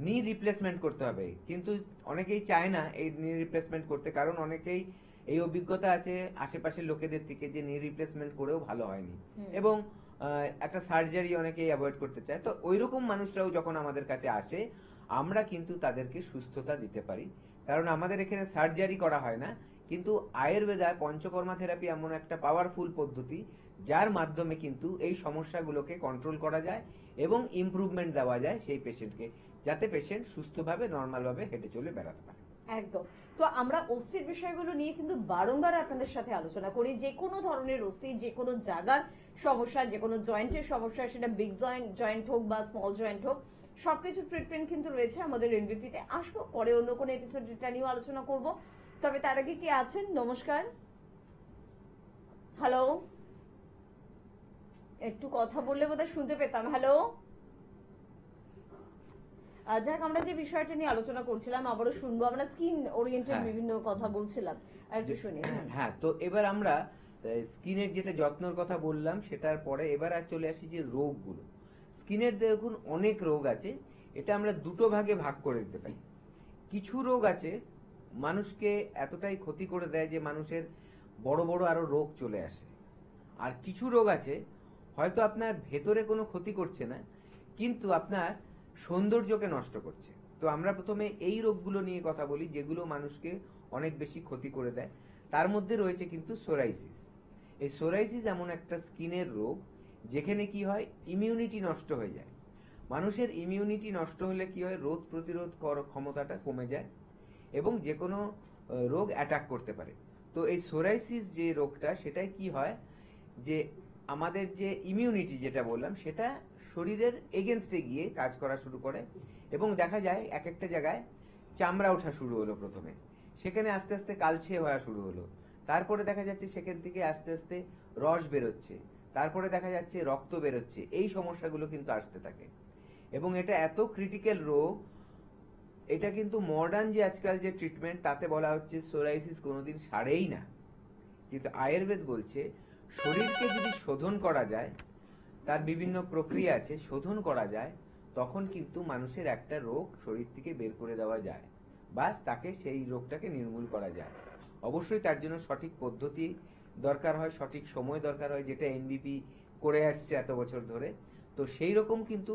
নি রিপ্লেসমেন্ট করতে হবে, কিন্তু অনেকেই চায় না এই নি রিপ্লেসমেন্ট করতে, কারণ অনেকেই এই অভিজ্ঞতা আছে আশেপাশের লোকেদের থেকে যে নি রিপ্লেসমেন্ট করেও ভালো হয়নি, এবং একটা সার্জারি অনেকেই অ্যাভয়েড করতে চায়। তো ওইরকম মানুষরাও যখন আমাদের কাছে আসে, আমরা কিন্তু তাদেরকে সুস্থতা দিতে পারি, কারণ আমাদের এখানে সার্জারি করা হয় না, কিন্তু আয়ুর্বেদায় পঞ্চকর্মা থেরাপি এমন একটা পাওয়ারফুল পদ্ধতি, যার মাধ্যমে কিন্তু এই সমস্যাগুলোকে কন্ট্রোল করা যায় এবং ইমপ্রুভমেন্ট দেওয়া যায় সেই পেশেন্টকে, যাতে পেশেন্ট সুস্থভাবে নর্মালভাবে হেঁটে চলে বেড়াতে পারে। একদম। তো আমরা অস্থির বিষয়গুলো নিয়ে কিন্তু বারংবার আপনাদের সাথে আলোচনা করি, যে কোনো ধরনের অস্থি, যে কোনো জায়গার সমস্যা, যে কোনো জয়েন্টের সমস্যা, সেটা বিগ জয়েন্ট হোক বা স্মল জয়েন্ট হোক, সবকিছু ট্রিটমেন্ট কিন্তু রয়েছে আমাদের এনবিপিতে। আসবো পরে অন্য কোনো এপিসোড এটা নিয়েও আলোচনা করব। তবে তার আগে কে আছেন? নমস্কার, হ্যালো, একটু কথা বললে বোধহয় শুনতে পেতাম। হ্যালো, যাক, আমরা যে বিষয়টা নিয়ে আলোচনা করছিলাম আবারও শুনবো, আমরা স্কিন ওরিয়েন্টেড বিভিন্ন কথা বলছিলাম, আর একটু শুনি। হ্যাঁ, তো এবার আমরা স্কিনের যেটা যত্নের কথা বললাম সেটার পরে এবার আর চলে আসি যে রোগগুলো। স্কিনের দেখুন অনেক রোগ আছে, এটা আমরা দুটো ভাগে ভাগ করে দিতে পারি। কিছু রোগ আছে মানুষকে এতটাই ক্ষতি করে দেয় যে মানুষের বড় বড় আরো রোগ চলে আসে। আর কিছু রোগ আছে হয়তো আপনার ভেতরে কোনো ক্ষতি করছে না, কিন্তু আপনার সৌন্দর্যকে নষ্ট করছে। তো আমরা প্রথমে এই রোগগুলো নিয়ে কথা বলি, যেগুলো মানুষকে অনেক বেশি ক্ষতি করে দেয়। তার মধ্যে রয়েছে কিন্তু সোরাইসিস। এই সোরাইসিস এমন একটা স্কিনের রোগ যেখানে কি হয়, ইমিউনিটি নষ্ট হয়ে যায়। মানুষের ইমিউনিটি নষ্ট হলে কি হয়, রোগ প্রতিরোধ ক্ষমতাটা কমে যায়, এবং যে কোনো রোগ অ্যাটাক করতে পারে। তো এই সোরাইসিস যে রোগটা, সেটাই কি হয় যে আমাদের যে ইমিউনিটি যেটা বললাম, সেটা শরীরের এগেনস্টে গিয়ে কাজ করা শুরু করে, এবং দেখা যায় এক একটা জায়গায় চামড়া ওঠা শুরু হলো প্রথমে, সেখানে আস্তে আস্তে কালচে হওয়া শুরু হলো, তারপরে দেখা যাচ্ছে সেখান থেকে আস্তে আস্তে রস বেরোচ্ছে, তারপরে দেখা যাচ্ছে রক্ত বেরোচ্ছে। এই সমস্যাগুলো কিন্তু আসতে থাকে, এবং এটা এত ক্রিটিক্যাল রোগ। এটা কিন্তু মডার্ন যে আজকাল যে ট্রিটমেন্ট, তাতে বলা হচ্ছে সোরাইসিস কোনোদিন সারেই না, কিন্তু আয়ুর্বেদ বলছে শরীরকে যদি শোধন করা যায়, তার বিভিন্ন প্রক্রিয়া আছে, শোধন করা যায়, তখন কিন্তু মানুষের একটা রোগ শরীর থেকে বের করে দেওয়া যায়, বা তাকে সেই রোগটাকে নির্মূল করা যায়। অবশ্যই তার জন্য সঠিক পদ্ধতি দরকার হয়, সঠিক সময় দরকার হয়, যেটা এনবিপি করে আসছে এত বছর ধরে। তো সেই রকম কিন্তু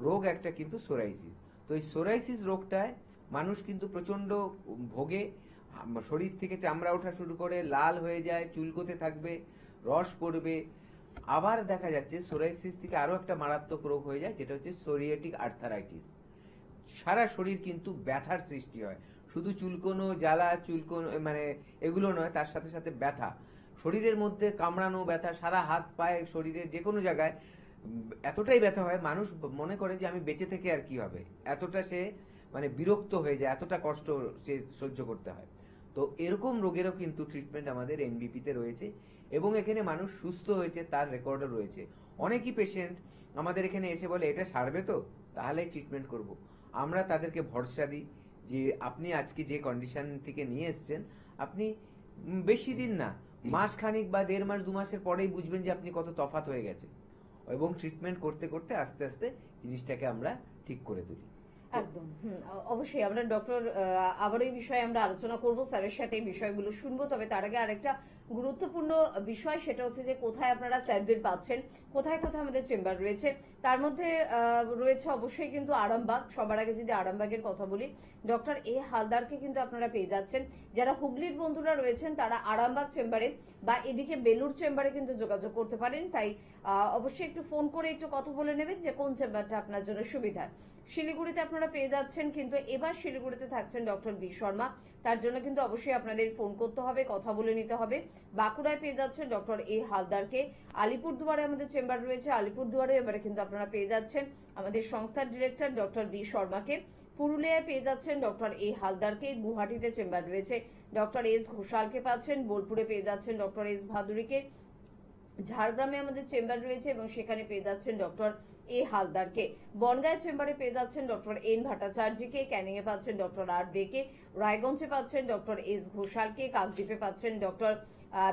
রোগ একটা কিন্তু সোরাইসিস। তো এই সোরাইসিস রোগটায় মানুষ কিন্তু প্রচন্ড ভোগে, শরীর থেকে চামড়া ওঠা শুরু করে, লাল হয়ে যায়, চুলকোতে থাকবে, রস পড়বে। আবার দেখা যাচ্ছে সোরাইসিস থেকে আরো একটা মারাত্মক রোগ হয়ে যায়, যেটা হচ্ছে সোরিয়াটিক আর্থারাইটিস। সারা শরীর কিন্তু ব্যথার সৃষ্টি হয়, শুধু চুলকোনো, জ্বালা, চুলকোনো মানে এগুলো নয়, তার সাথে সাথে ব্যথা, শরীরের মধ্যে কামড়ানো ব্যথা, সারা হাত পায়ে শরীরের যে কোনো জায়গায় এতটাই ব্যথা হয়, মানুষ মনে করে যে আমি বেঁচে থেকে আর কি হবে, এতটা সে মানে বিরক্ত হয়ে যায়, এতটা কষ্ট সে সহ্য করতে হয়। তো এরকম রোগেরও কিন্তু ট্রিটমেন্ট আমাদের এনবিপিতে রয়েছে, এবং এখানে মানুষ সুস্থ হয়েছে তার রেকর্ডও রয়েছে। অনেকই পেশেন্ট আমাদের এখানে এসে বলে এটা সারবে তো, তাহলে ট্রিটমেন্ট করব। আমরা তাদেরকে ভরসা দিই যে আপনি আজকে যে কন্ডিশন থেকে নিয়ে এসছেন, আপনি বেশি দিন না, মাস খানিক বা 1.5 মাস 2 মাসের পরেই বুঝবেন যে আপনি কত তফাৎ হয়ে গেছে, এবং ট্রিটমেন্ট করতে করতে আস্তে আস্তে জিনিসটাকে আমরা ঠিক করে তুলি। একদম অবশ্যই আমরা ডক্টর আবার এই বিষয়ে আমরা আলোচনা করব, স্যারের সাথে এই বিষয়গুলো শুনবো। তবে তার আগে আরেকটা গুরুত্বপূর্ণ বিষয়, সেটা হচ্ছে যে কোথায় আপনারা স্যারদের পাচ্ছেন, কোথায় কোথায় আমাদের চেম্বার রয়েছে। তার মধ্যে রয়েছে অবশ্যই কিন্তু আরামবাগ। সবার আগে যদি আরামবাগের কথা বলি, ডক্টর এ হালদারকে কিন্তু আপনারা পেয়ে যাচ্ছেন। যারা হুগলির বন্ধুরা রয়েছেন তারা আরামবাগ চেম্বারে বা এদিকে বেলুর চেম্বারে কিন্তু যোগাযোগ করতে পারেন। তাই অবশ্যই একটু ফোন করে একটু কথা বলে নেবেন যে কোন চেম্বারটা আপনার জন্য সুবিধার। শিলিগুড়িতে আপনারা পেয়ে যাচ্ছেন, কিন্তু এবার শিলিগুড়িতে থাকছেন ডক্টর বি শর্মা, তার জন্য কিন্তু অবশ্যই আপনাদের ফোন করতে হবে, কথা বলে নিতে হবে। বাঁকুড়ায় পেয়ে যাচ্ছেন ডক্টর এ হালদারকে। আলিপুরদুয়ারে আমাদের চেম্বার রয়েছে, আলিপুরদুয়ারে এবারে কিন্তু আপনারা পেয়ে যাচ্ছেন আমাদের সংস্থার ডিরেক্টর ডক্টর বি শর্মাকে। পুরুলিয়ায় পেয়ে যাচ্ছেন ডক্টর এ হালদারকে। গুয়াহাটিতে চেম্বার রয়েছে ডক্টর এস ঘোষালকে পাচ্ছেন। বোলপুরে পেয়ে যাচ্ছেন ডক্টর এস ভাদুরীকে। ঝাড়গ্রামে আমাদের চেম্বার রয়েছে এবং সেখানে পেয়ে যাচ্ছেন ডক্টর এ হালদারকে। বনগাঁয় চেম্বারে পেয়ে যাচ্ছেন ডক্টর এন ভট্টাচার্যকে। ক্যানিং এ পাচ্ছেন ডক্টর আর দেকে। রায়গঞ্জে পাচ্ছেন ডক্টর এস ঘোষালকে। কাকদ্বীপে পাচ্ছেন ডক্টর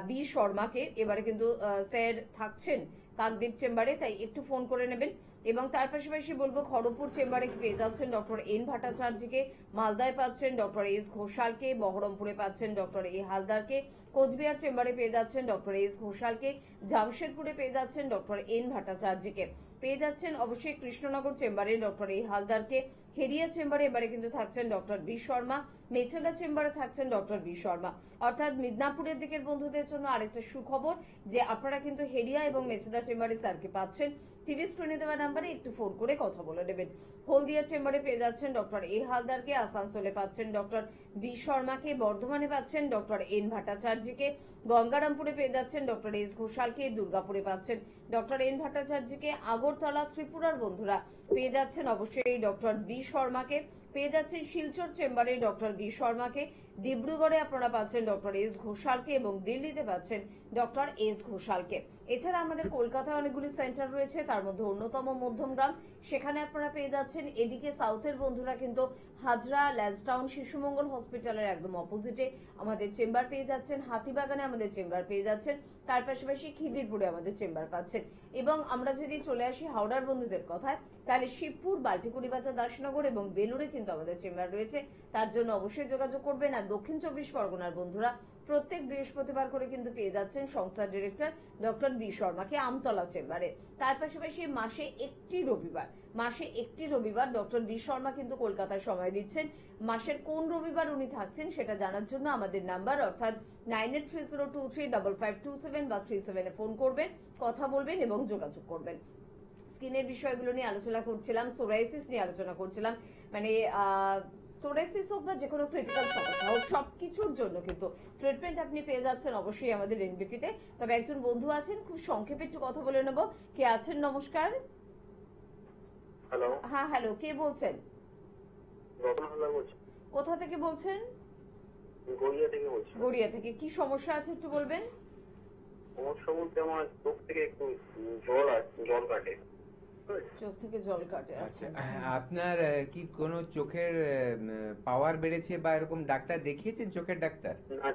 বি শর্মাকে। এবারে কিন্তু স্যার থাকছেন কাকদ্বীপ চেম্বারে, তাই একটু ফোন করে নেবেন। এবং তার পাশাপাশি বলবো খড়গপুর চেম্বারে পেয়ে যাচ্ছেন ডক্টর এন ভট্টাচার্যকে। মালদায় পাচ্ছেন ডক্টর এস ঘোষালকে। বহরমপুরে পাচ্ছেন ডক্টর এ হালদারকে। কোচবিহার চেম্বারে পেয়ে যাচ্ছেন ডক্টর এস ঘোষালকে। জামশেদপুরে পেয়ে যাচ্ছেন ডক্টর এন ভট্টাচার্যকে। পেয়ে যাচ্ছেন অবশ্যই কৃষ্ণনগর চেম্বারে ডক্টর এ হালদারকে। হেরিয়া চেম্বারে এবারে কিন্তু থাকছেন ডক্টর বি শর্মা। মেচেদা চেম্বারে থাকছেন ডক্টর বি শর্মা। অর্থাৎ মিদনাপুরের দিকের বন্ধুদের জন্য আরেকটা সুখবর যে আপনারা কিন্তু হেরিয়া এবং মেচেদা চেম্বারে স্যারকে পাচ্ছেন। টিভি স্ক্রিনে দেওয়া নাম্বারে একটু ফোন করে কথা বলে নেবেন। হলদিয়া চেম্বারে পেয়ে যাচ্ছেন ডক্টর এ হালদারকে। আসানসোলে পাচ্ছেন ডক্টর বি শর্মাকে। বর্ধমানে পাচ্ছেন ডক্টর এন ভট্টাচার্যকে। গঙ্গারামপুরে পেয়ে যাচ্ছেন ডক্টর এস ঘোষালকে। দুর্গাপুরে পাচ্ছেন ডক্টর এন ভট্টাচার্যকে। আগরতলা ত্রিপুরার বন্ধুরা পেয়ে যাচ্ছেন অবশ্যই ডক্টর বি শর্মাকে। পেয়ে যাচ্ছেন শিলচর চেম্বারে ডক্টর বি শর্মাকে। ডিব্রুগড়ে আপনারা পাচ্ছেন ডক্টর এস ঘোষালকে এবং দিল্লিতে পাচ্ছেন ডক্টর এস ঘোষালকে। এছাড়া আমাদের কলকাতায় অনেকগুলি সেন্টার রয়েছে, তার মধ্যে অন্যতম মধ্যমগ্রাম, সেখানে আপনারা পেয়ে যাচ্ছেন। এদিকে সাউথের বন্ধুরা কিন্তু হাজরা, ল্যান্সটাউন, শিশুমঙ্গল হসপিটালের একদম অপোজিটে আমাদের চেম্বার পেয়ে যাচ্ছেন। হাতিবাগানে আমাদের চেম্বার পেয়ে যাচ্ছেন। তার পাশাপাশি খিদিরপুরে আমাদের চেম্বার পাচ্ছেন। এবং আমরা যদি চলে আসি হাওড়ার বন্ধুদের কথায়, তাহলে শিবপুর, বাল্টিকুড়ি বাজার, দাসনগর এবং বেলুড়ে কিন্তু আমাদের চেম্বার রয়েছে, তার জন্য অবশ্যই যোগাযোগ করবেন। আর দক্ষিণ 24 পরগনার বন্ধুরা প্রত্যেক বৃহস্পতিবার করে কিন্তু পেয়ে যাচ্ছেন সংস্থার ডিরেক্টর ডক্টর বি শর্মাকে আমতলা চেম্বারে। তার পাশাপাশি মাসে একটি রবিবার ডক্টর বি শর্মা কিন্তু কলকাতায় সময় দিচ্ছেন। মাসের কোন রবিবার উনি থাকছেন সেটা জানার জন্য আমাদের নাম্বার অর্থাৎ 9830235527 বা 37 ফোন করবেন, কথা বলবেন এবং যোগাযোগ করবেন। স্কিনের বিষয়গুলো নিয়ে আলোচনা করছিলাম, সোরাইসিস নিয়ে আলোচনা করছিলাম। মানে সোরাইসিস হোক বা যে কোনো ক্রিটিক্যাল সমস্যা হোক, সবকিছুর জন্য কিন্তু ট্রিটমেন্ট আপনি পেয়ে যাচ্ছেন অবশ্যই আমাদের এনবিপিতে। তবে একজন বন্ধু আছেন, খুব সংক্ষেপে একটু কথা বলে নেব। কে আছেন? নমস্কার। হ্যালো, হ্যাঁ হ্যালো, কে বলছেন? রতনহাল্লা বলছি, কোথা থেকে বলছেন? গড়িয়া থেকে বলছি। গড়িয়া থেকে। কি সমস্যা আছে একটু বলবেন? সমস্যা বলতে আমার চোখ থেকে একটু জল কাটে। চোখ থেকে জল কাটে। আচ্ছা, আচ্ছা, আপনার কি কোনো চোখের পাওয়ার বেড়েছে বা এরকম ডাক্তার দেখিয়েছেন, চোখের ডাক্তার? না,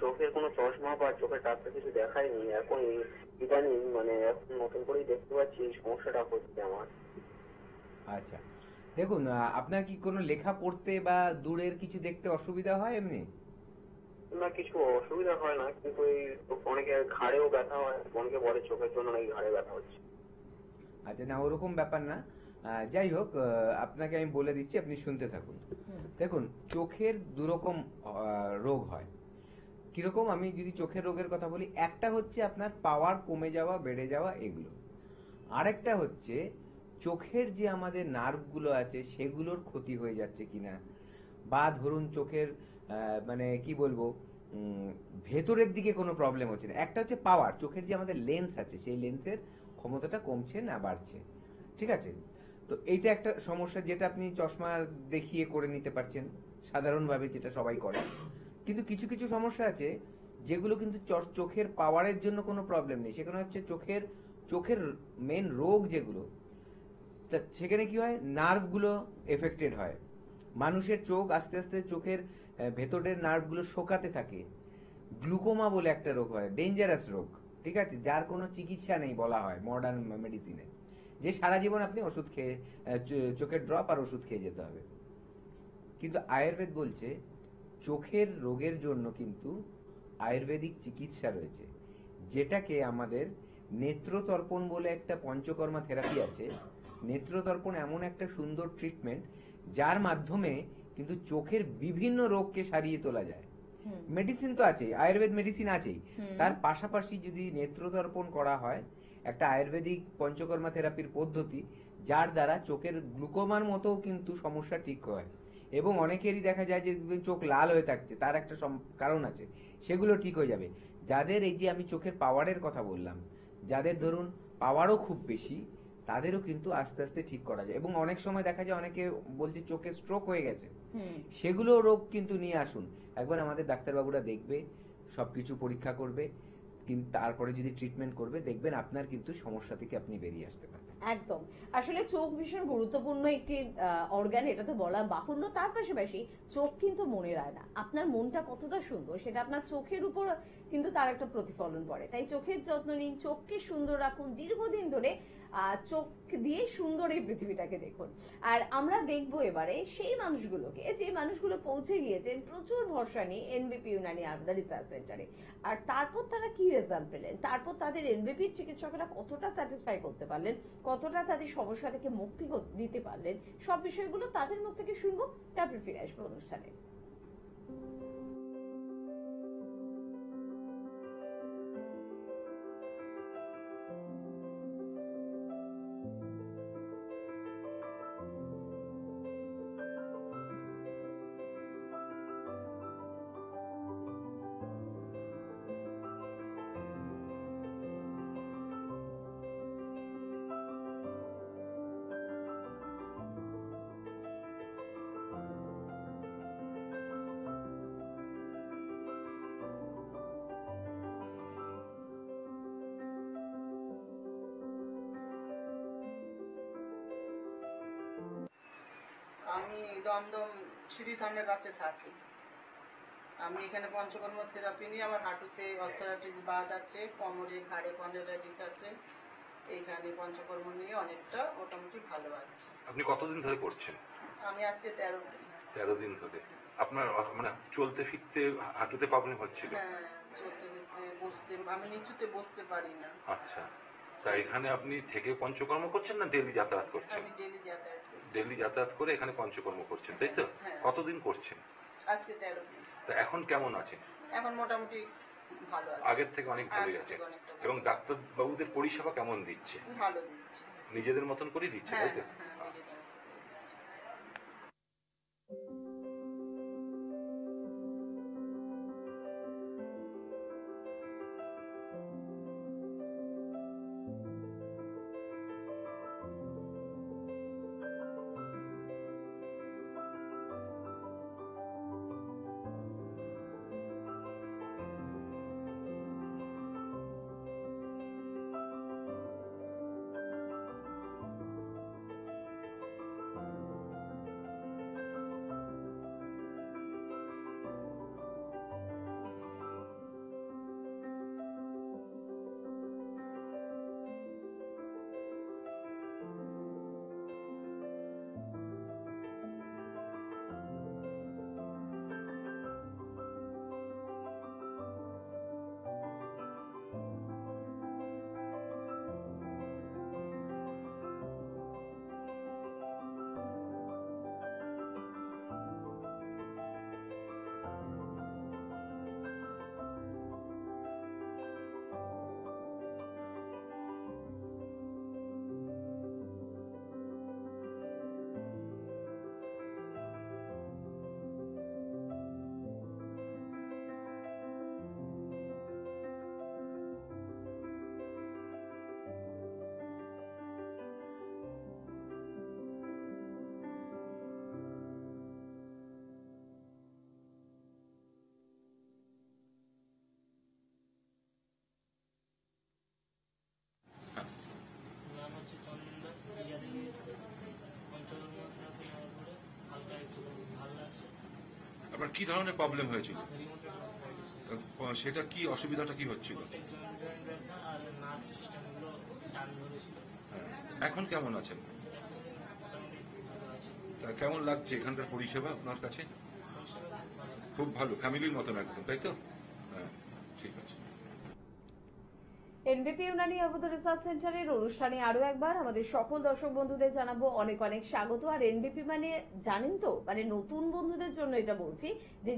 চোখের কোনো চশমা বা চোখের ডাক্তার কিছু দেখায়নি। এখন ইদানিং মানে এখন নতুন করেই দেখতে পাচ্ছি এই সমস্যাটা হচ্ছে আমার। আচ্ছা, দেখুন আপনার কি কোনো লেখা পড়তে বা দূরের কিছু দেখতে অসুবিধা হয় এমনি? না, কিছু অসুবিধা হয় না, কিন্তু এই অনেকে ঘাড়েও ব্যথা হয়, অনেকে বলে চোখের জন্য নাকি ঘাড়ে ব্যথা হচ্ছে। আচ্ছা, না ওরকম ব্যাপার না। যাই হোক, আপনাকে আমি বলে দিচ্ছি, আপনি শুনতে থাকুন। দেখুন, চোখের দুরকম রোগ হয়। কিরকম, আমি যদি চোখের রোগের কথা বলি, একটা হচ্ছে আপনার পাওয়ার কমে যাওয়া, বেড়ে যাওয়া, এগুলো। আরেকটা হচ্ছে চোখের যে আমাদের নার্ভগুলো আছে সেগুলোর ক্ষতি হয়ে যাচ্ছে কিনা, বা ধরুন চোখের মানে কি বলবো, ভেতরের দিকে কোনো প্রবলেম হচ্ছে না। একটা হচ্ছে পাওয়ার, চোখের যে আমাদের লেন্স আছে সেই লেন্সের ক্ষমতাটা কমছে না বাড়ছে, ঠিক আছে? তো এইটা একটা সমস্যা, যেটা আপনি চশমা দেখিয়ে করে নিতে পারছেন সাধারণভাবে, যেটা সবাই করে। কিন্তু কিছু কিছু সমস্যা আছে যেগুলো কিন্তু চোখের পাওয়ারের জন্য কোনো প্রবলেম নেই, সেখানে হচ্ছে চোখের মেন রোগ যেগুলো, সেখানে কি হয়, নার্ভগুলো এফেক্টেড হয়। মানুষের চোখ আস্তে আস্তে চোখের ভেতরের নার্ভগুলো শোকাতে থাকে। গ্লুকোমা বলে একটা রোগ হয়, ডেঞ্জারাস রোগ, ঠিক আছে, যার কোনো চিকিৎসা নেই বলা হয় মডার্ন মেডিসিনে, যে সারা জীবন আপনি ওষুধ খেয়ে চোখের ড্রপ আর ওষুধ খেয়ে যেতে হবে। কিন্তু আয়ুর্বেদ বলছে চোখের রোগের জন্য কিন্তু আয়ুর্বেদিক চিকিৎসা রয়েছে, যেটাকে আমাদের নেত্রতর্পণ বলে একটা পঞ্চকর্মা থেরাপি আছে। নেত্রতর্পণ এমন একটা সুন্দর ট্রিটমেন্ট যার মাধ্যমে কিন্তু চোখের বিভিন্ন রোগকে সারিয়ে তোলা যায়। মেডিসিন তো আছেই, আয়ুর্বেদ মেডিসিন আছেই, তার পাশাপাশি যদি নেত্রতর্পণ করা হয়, একটা আয়ুর্বেদিক পঞ্চকর্মা থেরাপির পদ্ধতি, যার দ্বারা চোখের গ্লুকোমার মতো কিন্তু সমস্যা ঠিক হয়। এবং অনেকেরই দেখা যায় যে চোখ লাল হয়ে থাকছে, তার একটা কারণ আছে, সেগুলো ঠিক হয়ে যাবে। যাদের এই যে আমি চোখের পাওয়ারের কথা বললাম, যাদের ধরুন পাওয়ারও খুব বেশি, তাদেরও কিন্তু আস্তে আস্তে ঠিক করা যায়। এবং অনেক সময় দেখা যায় অনেকে বলছে চোখে স্ট্রোক হয়ে গেছে, সেগুলো রোগ কিন্তু নিয়ে আসুন, একবার আমাদের ডাক্তারবাবুরা দেখবে, সবকিছু পরীক্ষা করবে, কিন্তু তারপরে যদি ট্রিটমেন্ট করবে, দেখবেন আপনার কিন্তু সমস্যা থেকে আপনি বেরিয়ে আসতে পারবেন। একদম। আসলে চোখ ভীষণ গুরুত্বপূর্ণ একটি অর্গান, এটা তো বলা বাহুল্য। তার পাশাপাশি চোখ কিন্তু মনের আয়না। আপনার মনটা কতটা সুন্দর সেটা আপনার চোখের উপর কিন্তু তার একটা প্রতিফলন পড়ে। তাই চোখের যত্ন নিন, চোখকে সুন্দর রাখুন, দীর্ঘদিন ধরে চোখ দিয়ে সুন্দর এই পৃথিবীটাকে দেখুন। আর আমরা দেখবো এবারে সেই মানুষগুলোকে, যে মানুষগুলো পৌঁছে গিয়েছেন প্রচুর ভরসা নিয়ে এনবিপি ইউনানি আয়ুর্বেদা রিসার্চ সেন্টারে, আর তারপর তারা কি রেজাল্ট পেলেন, তারপর তাদের এনবিপির চিকিৎসকেরা কতটা স্যাটিসফাই করতে পারলেন, কতটা তাদের সমস্যা থেকে মুক্তি দিতে পারলেন, সব বিষয়গুলো তাদের মুখ থেকে শুনবো। তারপর ফিরে আসবো অনুষ্ঠানে। আমি দমদম সিঁড়ি থানের কাছে থাকি। আমি এখানে পঞ্চকর্ম থেরাপি নিয়ে, আমার হাঁটুতে অর্থোরাইটিস বাদ আছে, কোমরে ঘাড়ে কন্ডাইটিস আছে, এইখানে পঞ্চকর্ম নিয়ে অনেকটা মোটামুটি ভালো আছে। আপনি কতদিন ধরে করছেন? আমি আজকে 13 দিন। 13 দিন ধরে। আপনার মানে চলতে ফিরতে হাঁটুতে প্রবলেম হচ্ছিল? হ্যাঁ, চলতে ফিরতে বসতে, আমি নিচুতে বসতে পারি না। আচ্ছা, তা এখানে আপনি থেকে পঞ্চকর্ম করছেন না ডেলি যাতায়াত করছেন? আমি ডেলি যাতায়াত করি। ডেলি যাতায়াত করে এখানে পঞ্চকর্ম করছেন, তাই তো? হ্যাঁ। কতদিন করছেন? আজকে 13 দিন। তা এখন কেমন আছেন? এখন মোটামুটি ভালো আছে, আগের থেকে অনেক ভালোই আগের আছে। থেকে অনেকটা ভালো। এবং ডাক্তারবাবুদের পরিষেবা কেমন দিচ্ছে? ভালো দিচ্ছে। নিজেদের মতন করেই দিচ্ছে, হ্যাঁ তাই তো? হ্যাঁ, নিজের জন্য। কি ধরনের প্রবলেম হয়েছিল? রিমোটের প্রবলেম হয়ে গেছিল। সেটা কি অসুবিধাটা কি হচ্ছিল? জয়েন্ট জয়েন্ট ব্যথা আর নার্ভ সিস্টেমগুলো টান ধরেছিল। হ্যাঁ, এখন কেমন আছেন? মোটামুটি ভালো আছে। তা কেমন লাগছে এখানকার পরিষেবা আপনার কাছে? পরিষেবা খুব ভালো। খুব ভালো, ফ্যামিলির মতন একদম, তাই তো? হ্যাঁ, ঠিক আছে। এনবিপি ইউনানি আর্বুদ রিসার্চ সেন্টারের অনুষ্ঠানে আরো একবার আমাদের সকল দর্শক বন্ধুদের জানাবো অনেক অনেক স্বাগত। আর এনবিপি মানে জানেন তো, মানে নতুন বন্ধুদের জন্য এটা বলছি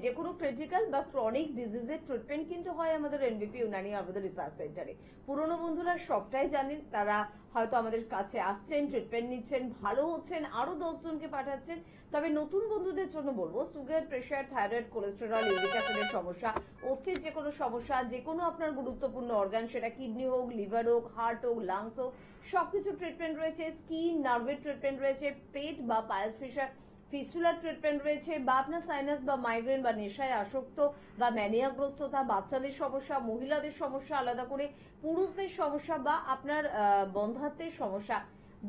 যে কোনো ক্রিটিক্যাল বা ক্রনিক ডিজিজের ট্রিটমেন্ট কিন্তু হয় আমাদের এনবিপি ইউনানি আর্বুদ রিসার্চ সেন্টারে। পুরনো বন্ধুরা সবটাই জানেন, তারা হয়তো আমাদের কাছে আসছেন, ট্রিটমেন্ট নিচ্ছেন, ভালো হচ্ছেন, আরো 10 জনকে পাঠাচ্ছেন। তবে নতুন বন্ধুদের জন্য বলবো, sugar, pressure, thyroid, cholesterol, uric অ্যাসিডের সমস্যা, অস্থির যে কোনো সমস্যা, যে কোনো আপনার গুরুত্বপূর্ণ অর্গান, সেটা কিডনি হোক, লিভার হোক, হার্ট হোক, লাংস হোক, সবকিছু ট্রিটমেন্ট রয়েছে। স্কিন, নার্ভের ট্রিটমেন্ট রয়েছে, পেট বা পাইলস ফিস্টুলার ট্রিটমেন্ট রয়েছে, বা আপনার সাইনাস বা মাইগ্রেন বা নেশায় আসক্ত বা ম্যানিয়াগ্রস্ততা, বাচ্চাদের সমস্যা, মহিলাদের সমস্যা আলাদা করে, পুরুষদের সমস্যা বা আপনার বন্ধাত্বের সমস্যা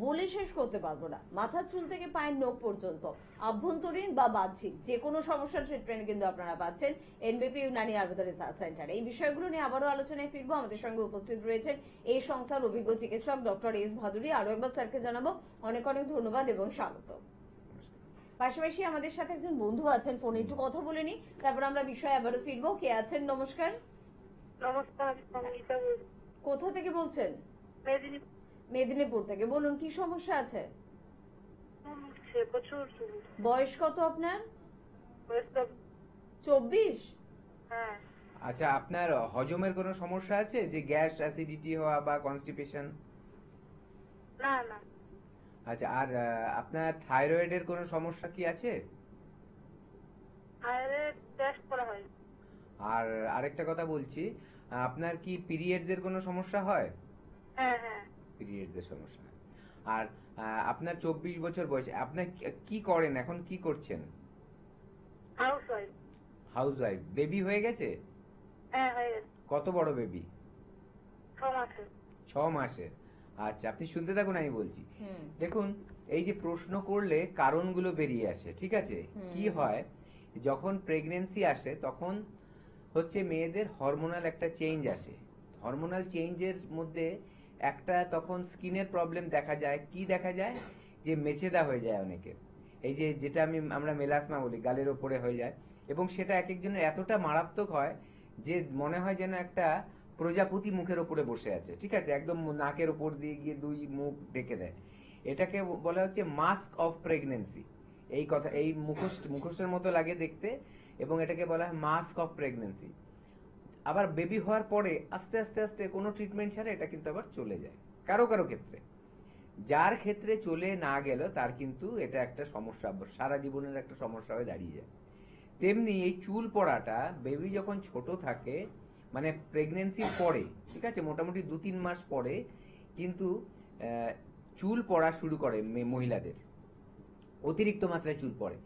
বলে শেষ করতে পারবো না। মাথার চুল থেকে পায়ের নখ পর্যন্ত, আভ্যন্তরীণ বা বাহ্যিক যে কোনো সমস্যার ট্রিটমেন্ট কিন্তু আপনারা পাচ্ছেন এনবিপি ইউনানি আর্বুদ রিসার্চ সেন্টারে। এই বিষয়গুলো নিয়ে আবারও আলোচনায় ফিরবো। আমাদের সঙ্গে উপস্থিত রয়েছেন এই সংস্থার অভিজ্ঞ চিকিৎসক ডক্টর এস ভাদুরী। আরো একবার স্যারকে জানাবো অনেক অনেক ধন্যবাদ এবং স্বাগত। পাশাপাশি আমাদের সাথে একজন বন্ধু আছেন, ফোনে একটু কথা বলে নি, তারপর আমরা বিষয়ে আবারও ফিরবো। কে আছেন? নমস্কার। নমস্কার, আমি সঙ্গীতা বলছি। কোথা থেকে বলছেন? মেদিনীপুর। মেদিনীপুর থেকে। বলুন, কি সমস্যা আছে? উঠছে, প্রচুর চুল। বয়স কত আপনার? বয়সটা 24? হ্যাঁ। আচ্ছা, আপনার হজমের কোনো সমস্যা আছে, যে গ্যাস, অ্যাসিডিটি হওয়া বা কনস্টিপেশন? না না, আচ্ছা, আর আপনার থাইরয়েডের কোনো সমস্যা কি আছে? থাইরয়েড টেস্ট করা হয়। আর আরেকটা কথা বলছি, আপনার কি পিরিয়ডস এর কোনো সমস্যা হয়? হ্যাঁ হ্যাঁ। পিরিয়ডস এর সমস্যা হয়। আর আপনার 24 বছর বয়স, আপনার কি করেন এখন, কি করছেন? House wife. House wife. Baby হয়ে গেছে? হ্যাঁ হয়ে গেছে। কত বড় বেবি? 6 মাসের। 6 মাসের। আচ্ছা, আপনি শুনতে থাকুন, আমি বলছি। হুম। দেখুন, এই যে প্রশ্ন করলে কারণগুলো বেরিয়ে আসে, ঠিক আছে? কি হয়, যখন প্রেগন্যান্সি আসে তখন হচ্ছে মেয়েদের হরমোনাল একটা চেঞ্জ আসে। হরমোনাল চেঞ্জের মধ্যে একটা তখন স্কিনের প্রবলেম দেখা যায়। কি দেখা যায়? যে মেছেদা হয়ে যায় অনেকের, এই যে যেটা আমরা মেলাসমা বলি, গালের ওপরে হয়ে যায়। এবং সেটা এক একজনের এতটা মারাত্মক হয় যে মনে হয় যেন একটা প্রজাপতি মুখের ওপরে বসে আছে, ঠিক আছে, একদম নাকের ওপর দিয়ে গিয়ে 2 মুখ ঢেকে দেয়। এটাকে বলা হচ্ছে মাস্ক অফ প্রেগন্যান্সি। এই কথা, এই মুখোশের মতো লাগে দেখতে, এবং এটাকে বলা হয় মাস্ক অফ প্রেগন্যান্সি। আবার বেবি হওয়ার পরে আস্তে আস্তে আস্তে কোনো ট্রিটমেন্ট ছাড়া এটা কিন্তু আবার চলে যায় কারো কারো ক্ষেত্রে। যার ক্ষেত্রে চলে না গেল তার কিন্তু এটা একটা সমস্যা, সারা জীবনের একটা সমস্যা হয়ে দাঁড়িয়ে যায়। তেমনি এই চুল পড়াটা বেবি যখন ছোট থাকে, মানে প্রেগন্যান্সির পরে, ঠিক আছে, মোটামুটি 2-3 মাস পরে কিন্তু চুল পড়া শুরু করে মহিলাদের, অতিরিক্ত মাত্রায় চুল পড়ে।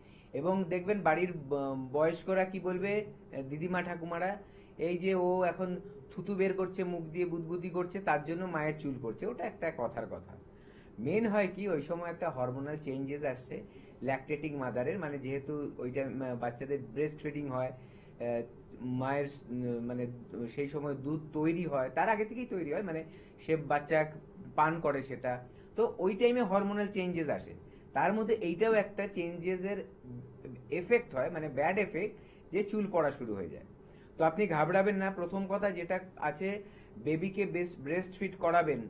এবং দেখবেন বাড়ির বয়স্করা কি বলবে, দিদিমা ঠাকুমারা, এই যে ও এখন থুতু বের করছে মুখ দিয়ে, বুদবুদি করছে, তার জন্য মায়ের চুল পড়ছে। ওটা একটা কথার কথা। মেন হয় কি, ওই সময় একটা হরমোনাল চেঞ্জেস আসছে ল্যাকটেটিং মাদারের, মানে যেহেতু ওইটা বাচ্চাদের ব্রেস্ট ফিডিং হয়, মায়ের মানে সেই সময় দুধ তৈরি হয়, তার আগে থেকেই তৈরি হয়, মানে সে বাচ্চা পান করে সেটা, তো ওই টাইমে হরমোনাল চেঞ্জেস আসে। তার মধ্যে এইটাও একটা চেঞ্জেসের এফেক্ট হয়, মানে ব্যাড এফেক্ট, যে চুল পড়া শুরু হয়ে যায়। তো আপনি ঘাবড়াবেন না। প্রথম কথা যেটা আছে, বেবিকে ব্রেস্ট ফিড করাবেন।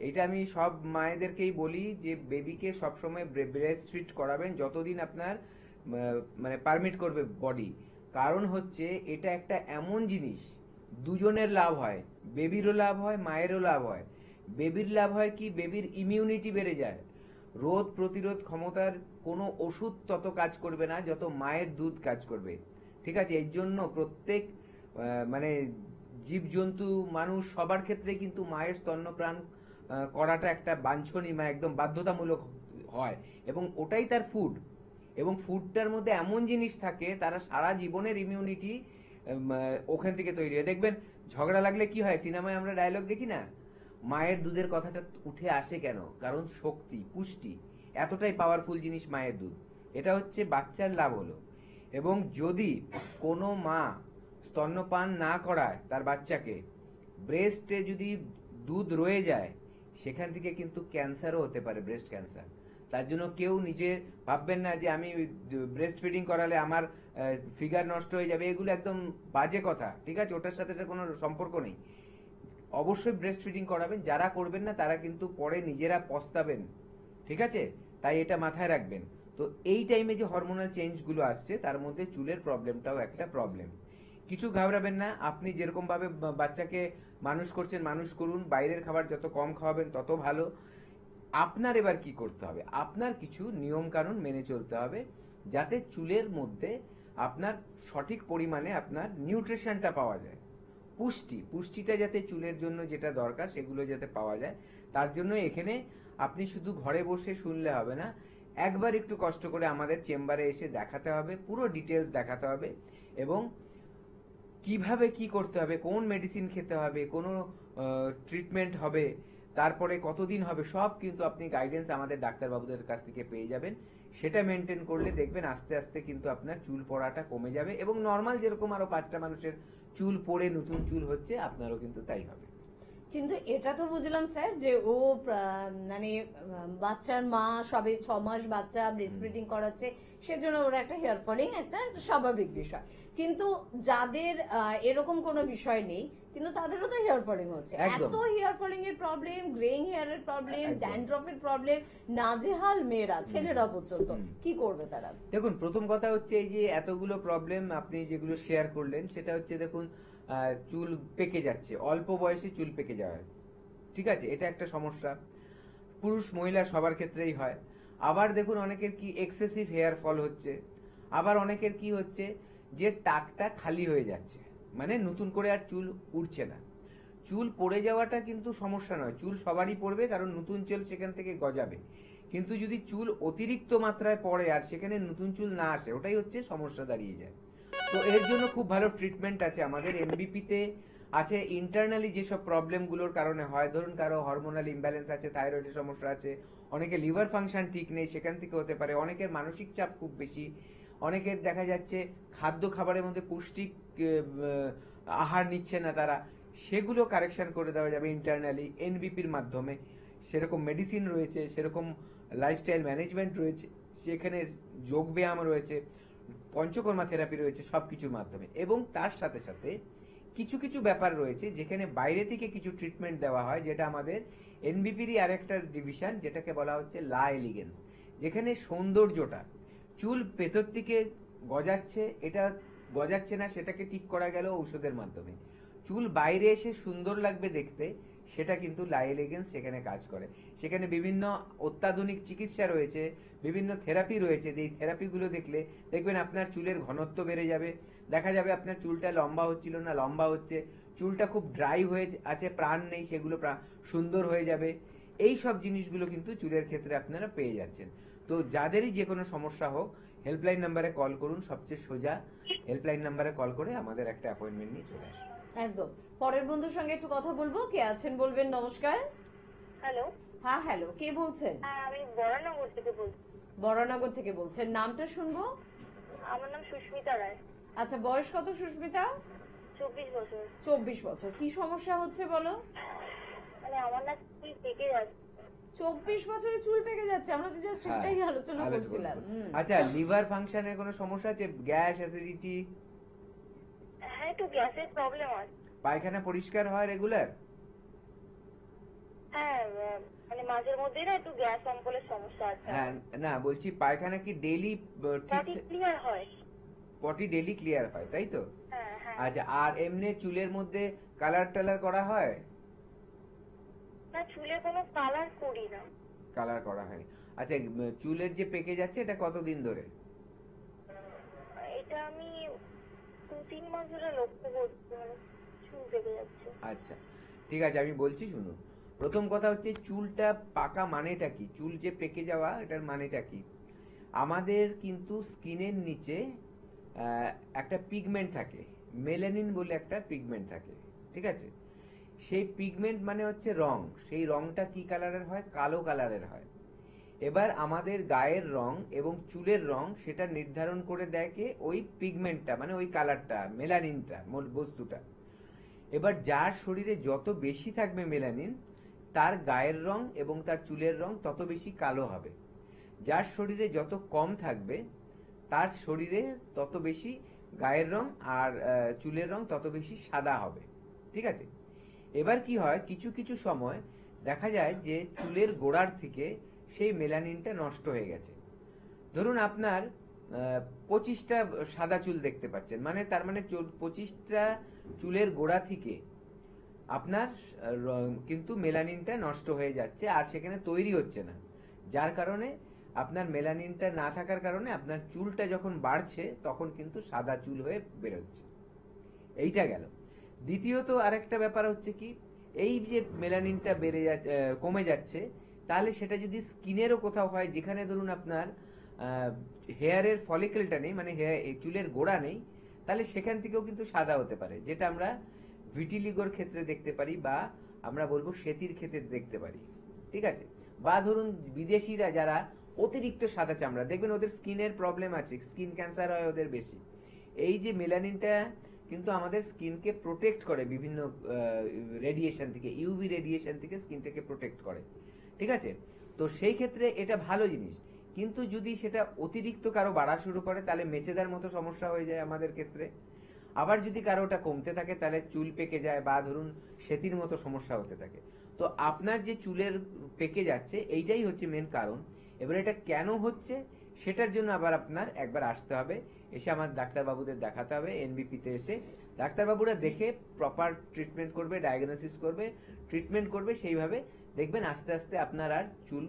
এটা আমি সব মায়েদেরকেই বলি যে বেবিকে সবসময় ব্রেস্ট ফিড করাবেন যতদিন আপনার মানে পারমিট করবে বডি। কারণ হচ্ছে এটা একটা এমন জিনিস, দুজনের লাভ হয়, বেবিরও লাভ হয়, মায়েরও লাভ হয়। বেবির লাভ হয় কি, বেবির ইমিউনিটি বেড়ে যায়, রোগ প্রতিরোধ ক্ষমতার কোনো ওষুধ তত কাজ করবে না যত মায়ের দুধ কাজ করবে, ঠিক আছে? এর জন্য প্রত্যেক মানে জীবজন্তু, মানুষ, সবার ক্ষেত্রে কিন্তু মায়ের স্তন্যপান করাটা একটা বাঞ্ছনীয়, মানে একদম বাধ্যতামূলক হয়, এবং ওটাই তার ফুড। এবং ফুডটার মধ্যে এমন জিনিস থাকে, তারা সারা জীবনের ইমিউনিটি ওখান থেকে তৈরি হয়। দেখবেন ঝগড়া লাগলে কি হয়, সিনেমায় আমরা ডায়লগ দেখি না, মায়ের দুধের কথাটা উঠে আসে কেন? কারণ শক্তি, পুষ্টি, এতটাই পাওয়ারফুল জিনিস মায়ের দুধ। এটা হচ্ছে বাচ্চার লাভ হলো। এবং যদি কোনো মা স্তন্যপান না করায় তার বাচ্চাকে, ব্রেস্টে যদি দুধ রয়ে যায়, সেখান থেকে কিন্তু ক্যান্সারও হতে পারে, ব্রেস্ট ক্যান্সার। তার জন্য কেউ নিজে ভাববেন না যে আমি ব্রেস্ট ফিডিং করালে আমার ফিগার নষ্ট হয়ে যাবে, এগুলো একদম বাজে কথা, ঠিক আছে? ওটার সাথে কোনো সম্পর্ক নেই। অবশ্যই ব্রেস্ট ফিডিং করাবেন, যারা করবেন না তারা কিন্তু পরে নিজেরা পস্তাবেন, ঠিক আছে? তাই এটা মাথায় রাখবেন। তো এই টাইমে যে হরমোনাল চেঞ্জগুলো আসছে, তার মধ্যে চুলের প্রবলেমটাও একটা প্রবলেম। কিছু ঘাবড়াবেন না, আপনি যেরকম ভাবে বাচ্চাকে মানুষ করছেন মানুষ করুন, বাইরের খাবার যত কম খাওয়াবেন তত ভালো। আপনার এবার কি করতে হবে, আপনার কিছু নিয়ম কানুন মেনে চলতে হবে, যাতে চুলের মধ্যে আপনার সঠিক পরিমাণে আপনার নিউট্রিশনটা পাওয়া যায়, পুষ্টিটা যাতে চুলের জন্য যেটা দরকার সেগুলো যাতে পাওয়া যায়। তার জন্য এখানে আপনি শুধু ঘরে বসে শুনলে হবে না, একবার একটু কষ্ট করে আমাদের চেম্বারে এসে দেখাতে হবে, পুরো ডিটেলস দেখাতে হবে, এবং কিভাবে কি করতে হবে, কোন মেডিসিন খেতে হবে, কোনো ট্রিটমেন্ট হবে, তারপরে কতদিন হবে, সব কিন্তু আপনি গাইডেন্স আমাদের ডাক্তারবাবুদের কাছ থেকে পেয়ে যাবেন। সেটা মেনটেন করলে দেখবেন আস্তে আস্তে কিন্তু আপনার চুল পড়াটা কমে যাবে, এবং নর্মাল যেরকম আরো 5টা মানুষের চুল পড়ে নতুন চুল হচ্ছে, আপনারও কিন্তু তাই হবে। কিন্তু এটা তো বুঝলাম স্যার যে ও মানে বাচ্চার মা, সবে 6 মাস বাচ্চা, ব্রেস্ট ফিডিং করাচ্ছে, সেজন্য ওর একটা হেয়ার ফলিং একটা স্বাভাবিক বিষয়। কিন্তু যাদের এরকম কোনো বিষয় নেই, কিন্তু তাদেরও তো হেয়ার ফলিং হচ্ছে, একদম। এত হেয়ার ফলিং এর প্রবলেম, গ্রেইং হেয়ারের প্রবলেম, একদম। ড্যান্ড্রফের প্রবলেম, নাজেহাল মেয়েরা, ছেলেরা পর্যন্ত। কি করবে তারা? দেখুন, প্রথম কথা হচ্ছে এই যে এতগুলো প্রবলেম আপনি যেগুলো শেয়ার করলেন, সেটা হচ্ছে দেখুন চুল পেকে যাচ্ছে, অল্প বয়সে চুল পেকে যাওয়া, ঠিক আছে? এটা একটা সমস্যা, পুরুষ মহিলা সবার ক্ষেত্রেই হয়। আবার দেখুন অনেকের কি এক্সেসিভ হেয়ার ফল হচ্ছে, আবার অনেকের কি হচ্ছে যে টাকটা খালি হয়ে যাচ্ছে, মানে নতুন করে আর চুল উঠছে না। চুল পড়ে যাওয়াটা কিন্তু সমস্যা নয়, চুল সবারই পড়বে, কারণ নতুন চুল সেখান থেকে গজাবে। কিন্তু যদি চুল অতিরিক্ত মাত্রায় পড়ে আর সেখানে নতুন চুল না আসে, ওটাই হচ্ছে সমস্যা দাঁড়িয়ে যায়। তো এর জন্য খুব ভালো ট্রিটমেন্ট আছে আমাদের এনবিপিতে আছে। ইন্টারনালি যেসব প্রবলেমগুলোর কারণে হয়, ধরুন কারো হরমোনাল ইমব্যালেন্স আছে, থাইরয়েডের সমস্যা আছে, অনেকে লিভার ফাংশন ঠিক নেই, সেখান থেকে হতে পারে, অনেকের মানসিক চাপ খুব বেশি, অনেকের দেখা যাচ্ছে খাবারের মধ্যে পুষ্টিক আহার নিচ্ছে না তারা, সেগুলো কারেকশন করে দেওয়া যাবে ইন্টারনালি এনবিপির মাধ্যমে। সেরকম মেডিসিন রয়েছে, সেরকম লাইফস্টাইল ম্যানেজমেন্ট রয়েছে, সেখানে যোগ ব্যায়াম রয়েছে, পঞ্চকর্মা থেরাপি রয়েছে, সবকিছুর মাধ্যমে। এবং তার সাথে সাথে কিছু কিছু ব্যাপার রয়েছে যেখানে বাইরে থেকে কিছু ট্রিটমেন্ট দেওয়া হয়, যেটা আমাদের এনবিপিরই আরেকটা ডিভিশন, যেটাকে বলা হচ্ছে লা এলিগেন্স, যেখানে সৌন্দর্যটা, চুল ভেতর থেকে গজাচ্ছে, এটা গজাচ্ছে না, সেটাকে ঠিক করা গেল ঔষধের মাধ্যমে। চুল বাইরে এসে সুন্দর লাগবে দেখতে, সেটা কিন্তু লা এলিগেন্স সেখানে কাজ করে। সেখানে বিভিন্ন অত্যাধুনিক চিকিৎসা রয়েছে, বিভিন্ন থেরাপি রয়েছে। এই থেরাপিগুলো দেখলে দেখবেন আপনার চুলের ঘনত্ব বেড়ে যাবে, দেখা যাবে আপনার চুলটা লম্বা হচ্ছিল না লম্বা হচ্ছে, চুলটা খুব ড্রাই হয়ে আছে, প্রাণ নেই, সেগুলো সুন্দর হয়ে যাবে। এই সব জিনিসগুলো কিন্তু চুলের ক্ষেত্রে আপনারা পেয়ে যাচ্ছেন। তো যাদেরই যে কোনো সমস্যা হোক, হেল্পলাইন নাম্বারে কল করুন, সবচেয়ে সোজা হেল্পলাইন নাম্বারে কল করে আমাদের একটা অ্যাপয়েন্টমেন্ট নিয়ে চলে আসুন। একদম। পরের বন্ধুর সঙ্গে একটু কথা বলবো, কে আছেন বলবেন। নমস্কার। হ্যালো, হ্যাঁ হ্যালো, কে বলছেন? হ্যাঁ আমি বরানগর থেকে বলছি। বরানগর থেকে বলছেন, নামটা শুনবো। আমার নাম সুস্মিতা রায়। আচ্ছা, বয়স কত সুস্মিতা? 24 বছর। 24 বছর। কি সমস্যা হচ্ছে বলো? মানে আমার না চুল পেকে যাচ্ছে। 24 বছরে চুল পেকে যাচ্ছে? আমরা তো জাস্ট হ্যাঁ, এটাই আলোচনা আলোচনা করছিলাম। করবো। আচ্ছা, লিভার ফাংশনের কোনো সমস্যা আছে? Gas, acidity? হ্যাঁ, একটু গ্যাসের প্রবলেম আছে। পায়খানা পরিষ্কার হয় রেগুলার? হ্যাঁ, মানে মাঝের মধ্যেই না একটু গ্যাস অম্বলের সমস্যা আছে। হ্যাঁ, না বলছি পায়খানা কি ডেইলি পটি ক্লিয়ার হয়? পটি ডেইলি ক্লিয়ার হয়, তাই তো? হ্যাঁ হ্যাঁ। আচ্ছা, আর এমনি চুলের মধ্যে কালার টালার করা হয়? না, চুলে কোনো কালার করি না। কালার করা হয়। আচ্ছা, চুলের যে পেকে যাচ্ছে এটা কতদিন ধরে? এটা আমি 2-3 মাস ধরে লক্ষ্য করছি, মানে চুল পেকে যাচ্ছে। আচ্ছা, ঠিক আছে, আমি বলছি শুনুন। প্রথম কথা হচ্ছে চুলটা পাকা মানেটা কি, চুল যে পেকে যাওয়া এটার মানেটা কি। আমাদের কিন্তু স্কিনের নিচে একটা পিগমেন্ট থাকে, মেলানিন বলে একটা পিগমেন্ট থাকে, ঠিক আছে? সেই পিগমেন্ট মানে হচ্ছে রং, সেই রংটা কি কালারের হয়? কালো কালারের হয়। এবার আমাদের গায়ের রং এবং চুলের রং সেটা নির্ধারণ করে দেয় কে? ওই পিগমেন্টটা, মানে ওই কালারটা, মেলানিনটা, মূল বস্তুটা। এবার যার শরীরে যত বেশি থাকবে মেলানিন, তার গায়ের রং এবং তার চুলের রং তত বেশি কালো হবে। যার শরীরে যত কম থাকবে, তার শরীরে তত বেশি গায়ের রং আর চুলের রং তত বেশি সাদা হবে। ঠিক আছে? এবার কি হয়, কিছু কিছু সময় দেখা যায় যে চুলের গোড়ার থেকে সেই মেলানিনটা নষ্ট হয়ে গেছে। ধরুন আপনার 25টা সাদা চুল দেখতে পাচ্ছেন, মানে তার মানে 25টা চুলের গোড়া থেকে আপনার কিন্তু মেলানিনটা নষ্ট হয়ে যাচ্ছে, আর সেখানে তৈরি হচ্ছে না। যার কারণে আপনার মেলানিনটা না থাকার কারণে আপনার চুলটা যখন বাড়ছে তখন কিন্তু সাদা চুল হয়ে বেরোচ্ছে। এইটা গেল। দ্বিতীয়ত আরেকটা ব্যাপার হচ্ছে কি, এই যে মেলানিনটা কমে যাচ্ছে, তাহলে সেটা যদি স্কিনেরও কোথাও হয়, যেখানে ধরুন আপনার হেয়ারের ফলিকেলটা নেই, মানে চুলের গোড়া নেই, তাহলে সেখান থেকেও কিন্তু সাদা হতে পারে, যেটা আমরা ভিটিলিগোর ক্ষেত্রে দেখতে পারি, বা আমরা বলবো সেতির ক্ষেত্রে দেখতে পারি। ঠিক আছে? বা ধরুন বিদেশিরা যারা অতিরিক্ত সাদা চামড়া, দেখবেন ওদের স্কিনের প্রবলেম আছে, স্কিন ক্যান্সার হয় ওদের বেশি। এই যে মেলানিনটা কিন্তু আমাদের স্কিনকে প্রোটেক্ট করে বিভিন্ন রেডিয়েশন থেকে, ইউভি রেডিয়েশন থেকে স্কিনটাকে প্রোটেক্ট করে। ঠিক আছে? তো সেই ক্ষেত্রে এটা ভালো জিনিস, কিন্তু যদি সেটা অতিরিক্ত কারো বাড়া শুরু করে তাহলে মেচেদার মতো সমস্যা হয়ে যায় আমাদের ক্ষেত্রে। আবার যদি কারোটা কমতে থাকে তাহলে চুল পেকে যায়, বা ধরুন সেতির মতো সমস্যা হতে থাকে। তো আপনার যে চুলের পেকে যাচ্ছে, এইটাই হচ্ছে মেন কারণ। এবার এটা কেন হচ্ছে সেটার জন্য আবার আপনার একবার আসতে হবে, এসে আমার ডাক্তারবাবুদের দেখাতে হবে। এনবিপিতে এসে ডাক্তারবাবুরা দেখে প্রপার ট্রিটমেন্ট করবে, ডায়াগনোসিস করবে, ট্রিটমেন্ট করবে। সেইভাবে দেখবেন আস্তে আস্তে আপনার আর চুল,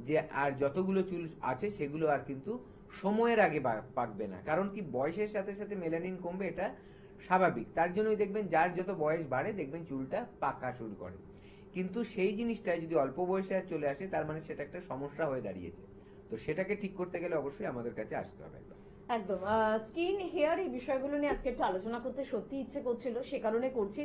যে আর যতগুলো চুল আছে সেগুলো আর কিন্তু সময়ের আগে পাকবে না। কারণ কি, বয়সের সাথে সাথে মেলানিন কমবে, এটা স্বাভাবিক। তার জন্যই দেখবেন যার যত বয়স বাড়ে দেখবেন চুলটা পাকা শুরু করে। কিন্তু সেই জিনিসটা যদি অল্প বয়সে আর চলে আসে, তার মানে সেটা একটা সমস্যা হয়ে দাঁড়িয়েছে। তো সেটাকে ঠিক করতে গেলে অবশ্যই আমাদের কাছে আসতে হবে। একদম। স্কিন হেয়ার এই বিষয়গুলো নিয়ে আজকে একটু আলোচনা করতে সত্যি ইচ্ছে করছিল, সে কারণে করছি।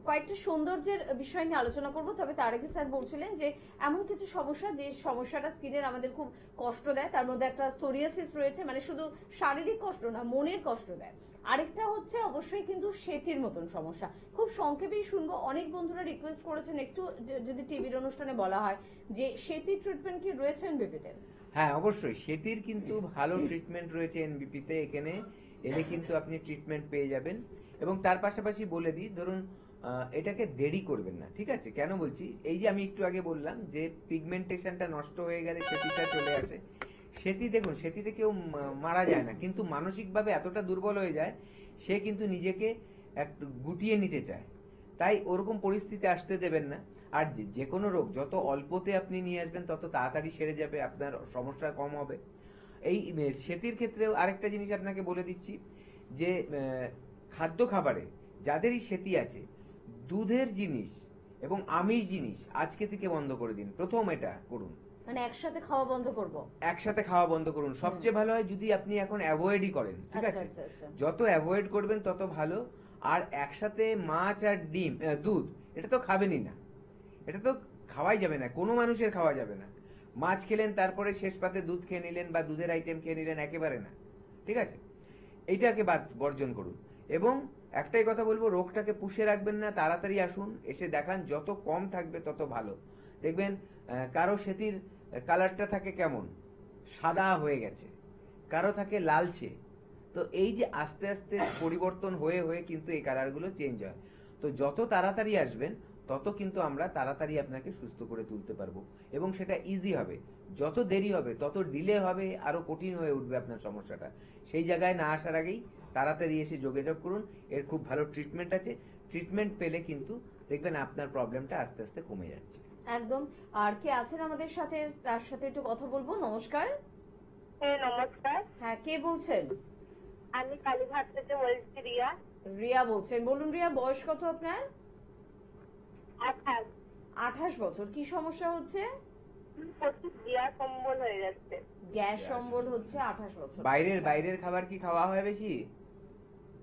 কয়েকটা সৌন্দর্যের বিষয় নিয়ে আলোচনা করব, তবে তার আগে স্যার বলছিলেন যে এমন কিছু সমস্যা, যে সমস্যাটা স্কিনের আমাদের খুব কষ্ট দেয়, তার মধ্যে একটা সোরিয়াসিস রয়েছে, মানে শুধু শারীরিক কষ্ট না, মনের কষ্ট দেয়। আরেকটা হচ্ছে অবশ্যই কিন্তু সেতির মতন সমস্যা। খুব সংক্ষেপেই শুনবো, অনেক বন্ধুরা রিকোয়েস্ট করেছেন একটু যদি টিভির অনুষ্ঠানে বলা হয় যে সেতির ট্রিটমেন্ট কি রয়েছে এনবিপিতে? হ্যাঁ, অবশ্যই সেতির কিন্তু ভালো ট্রিটমেন্ট রয়েছে এনবিপিতে। এখানে এলে কিন্তু আপনি ট্রিটমেন্ট পেয়ে যাবেন। এবং তার পাশাপাশি বলে দিই, ধরুন এটাকে দেরি করবেন না। ঠিক আছে? কেন বলছি, এই যে আমি একটু আগে বললাম যে পিগমেন্টেশনটা নষ্ট হয়ে গেলে সেতিটা চলে আসে। সেতি, দেখুন সেতিতে কেউ মারা যায় না, কিন্তু মানসিকভাবে এতটা দুর্বল হয়ে যায়, সে কিন্তু নিজেকে একটু গুটিয়ে নিতে চায়। তাই ওরকম পরিস্থিতি আসতে দেবেন না। আর যে কোনো রোগ যত অল্পতে আপনি নিয়ে আসবেন তত তাড়াতাড়ি সেরে যাবে, আপনার সমস্যা কম হবে। এই সেতির ক্ষেত্রেও আরেকটা জিনিস আপনাকে বলে দিচ্ছি, যে খাদ্য খাবারে যাদেরই সেতি আছে, দুধের জিনিস এবং আমিষ জিনিস আজকে থেকে বন্ধ করে দিন। প্রথম এটা করুন, মানে একসাথে খাওয়া বন্ধ করব? একসাথে খাওয়া বন্ধ করুন। সবচেয়ে ভালো হয় যদি আপনি এখন অ্যাভয়েডই করেন। ঠিক আছে? যত অ্যাভয়েড করবেন তত ভালো। আর একসাথে মাছ আর ডিম, দুধ, এটা তো খাবেনই না, এটা তো খাওয়াই যাবে না, কোনো মানুষের খাওয়া যাবে না। মাছ খেলেন তারপরে শেষ পাতে দুধ খেয়ে নিলেন বা দুধের আইটেম খেয়ে নিলেন, একেবারে না। ঠিক আছে? এইটাকে বর্জন করুন। এবং একটাই কথা বলবো, রোগটাকে পুষে রাখবেন না, তাড়াতাড়ি আসুন, এসে দেখান। যত কম থাকবে তত ভালো। দেখবেন কারো সেতির কালারটা থাকে কেমন, সাদা হয়ে গেছে, কারো থাকে লালচে। তো এই যে আস্তে আস্তে পরিবর্তন হয়ে হয়ে কিন্তু এই কালারগুলো চেঞ্জ হয়। তো যত তাড়াতাড়ি আসবেন তত কিন্তু আমরা তাড়াতাড়ি আপনাকে সুস্থ করে তুলতে পারবো, এবং সেটা ইজি হবে। যত দেরি হবে তত ডিলে হবে, আরো কঠিন হয়ে উঠবে আপনার সমস্যাটা। সেই জায়গায় না আসার আগেই তাড়াতাড়ি এসে যোগাযোগ করুন। এর খুব ভালো ট্রিটমেন্ট আছে। ট্রিটমেন্ট পেলে কিন্তু দেখবেন আপনার প্রবলেমটা আস্তে আস্তে কমে যাচ্ছে। একদম। আর কে আছেন আমাদের সাথে, তার সাথে একটু কথা বলবো। নমস্কার। হ্যাঁ নমস্কার, হ্যাঁ, কে বলছেন? আমি কালীঘাট থেকে বলছি, রিয়া। রিয়া বলছেন, বলুন রিয়া, বয়স কত আপনার? 28। 28 বছর। কি সমস্যা হচ্ছে? প্রচুর গ্যাস অম্বল হয়ে যাচ্ছে। গ্যাস অম্বল হচ্ছে 28 বছর। বাইরের খাবার কি খাওয়া হয় বেশি?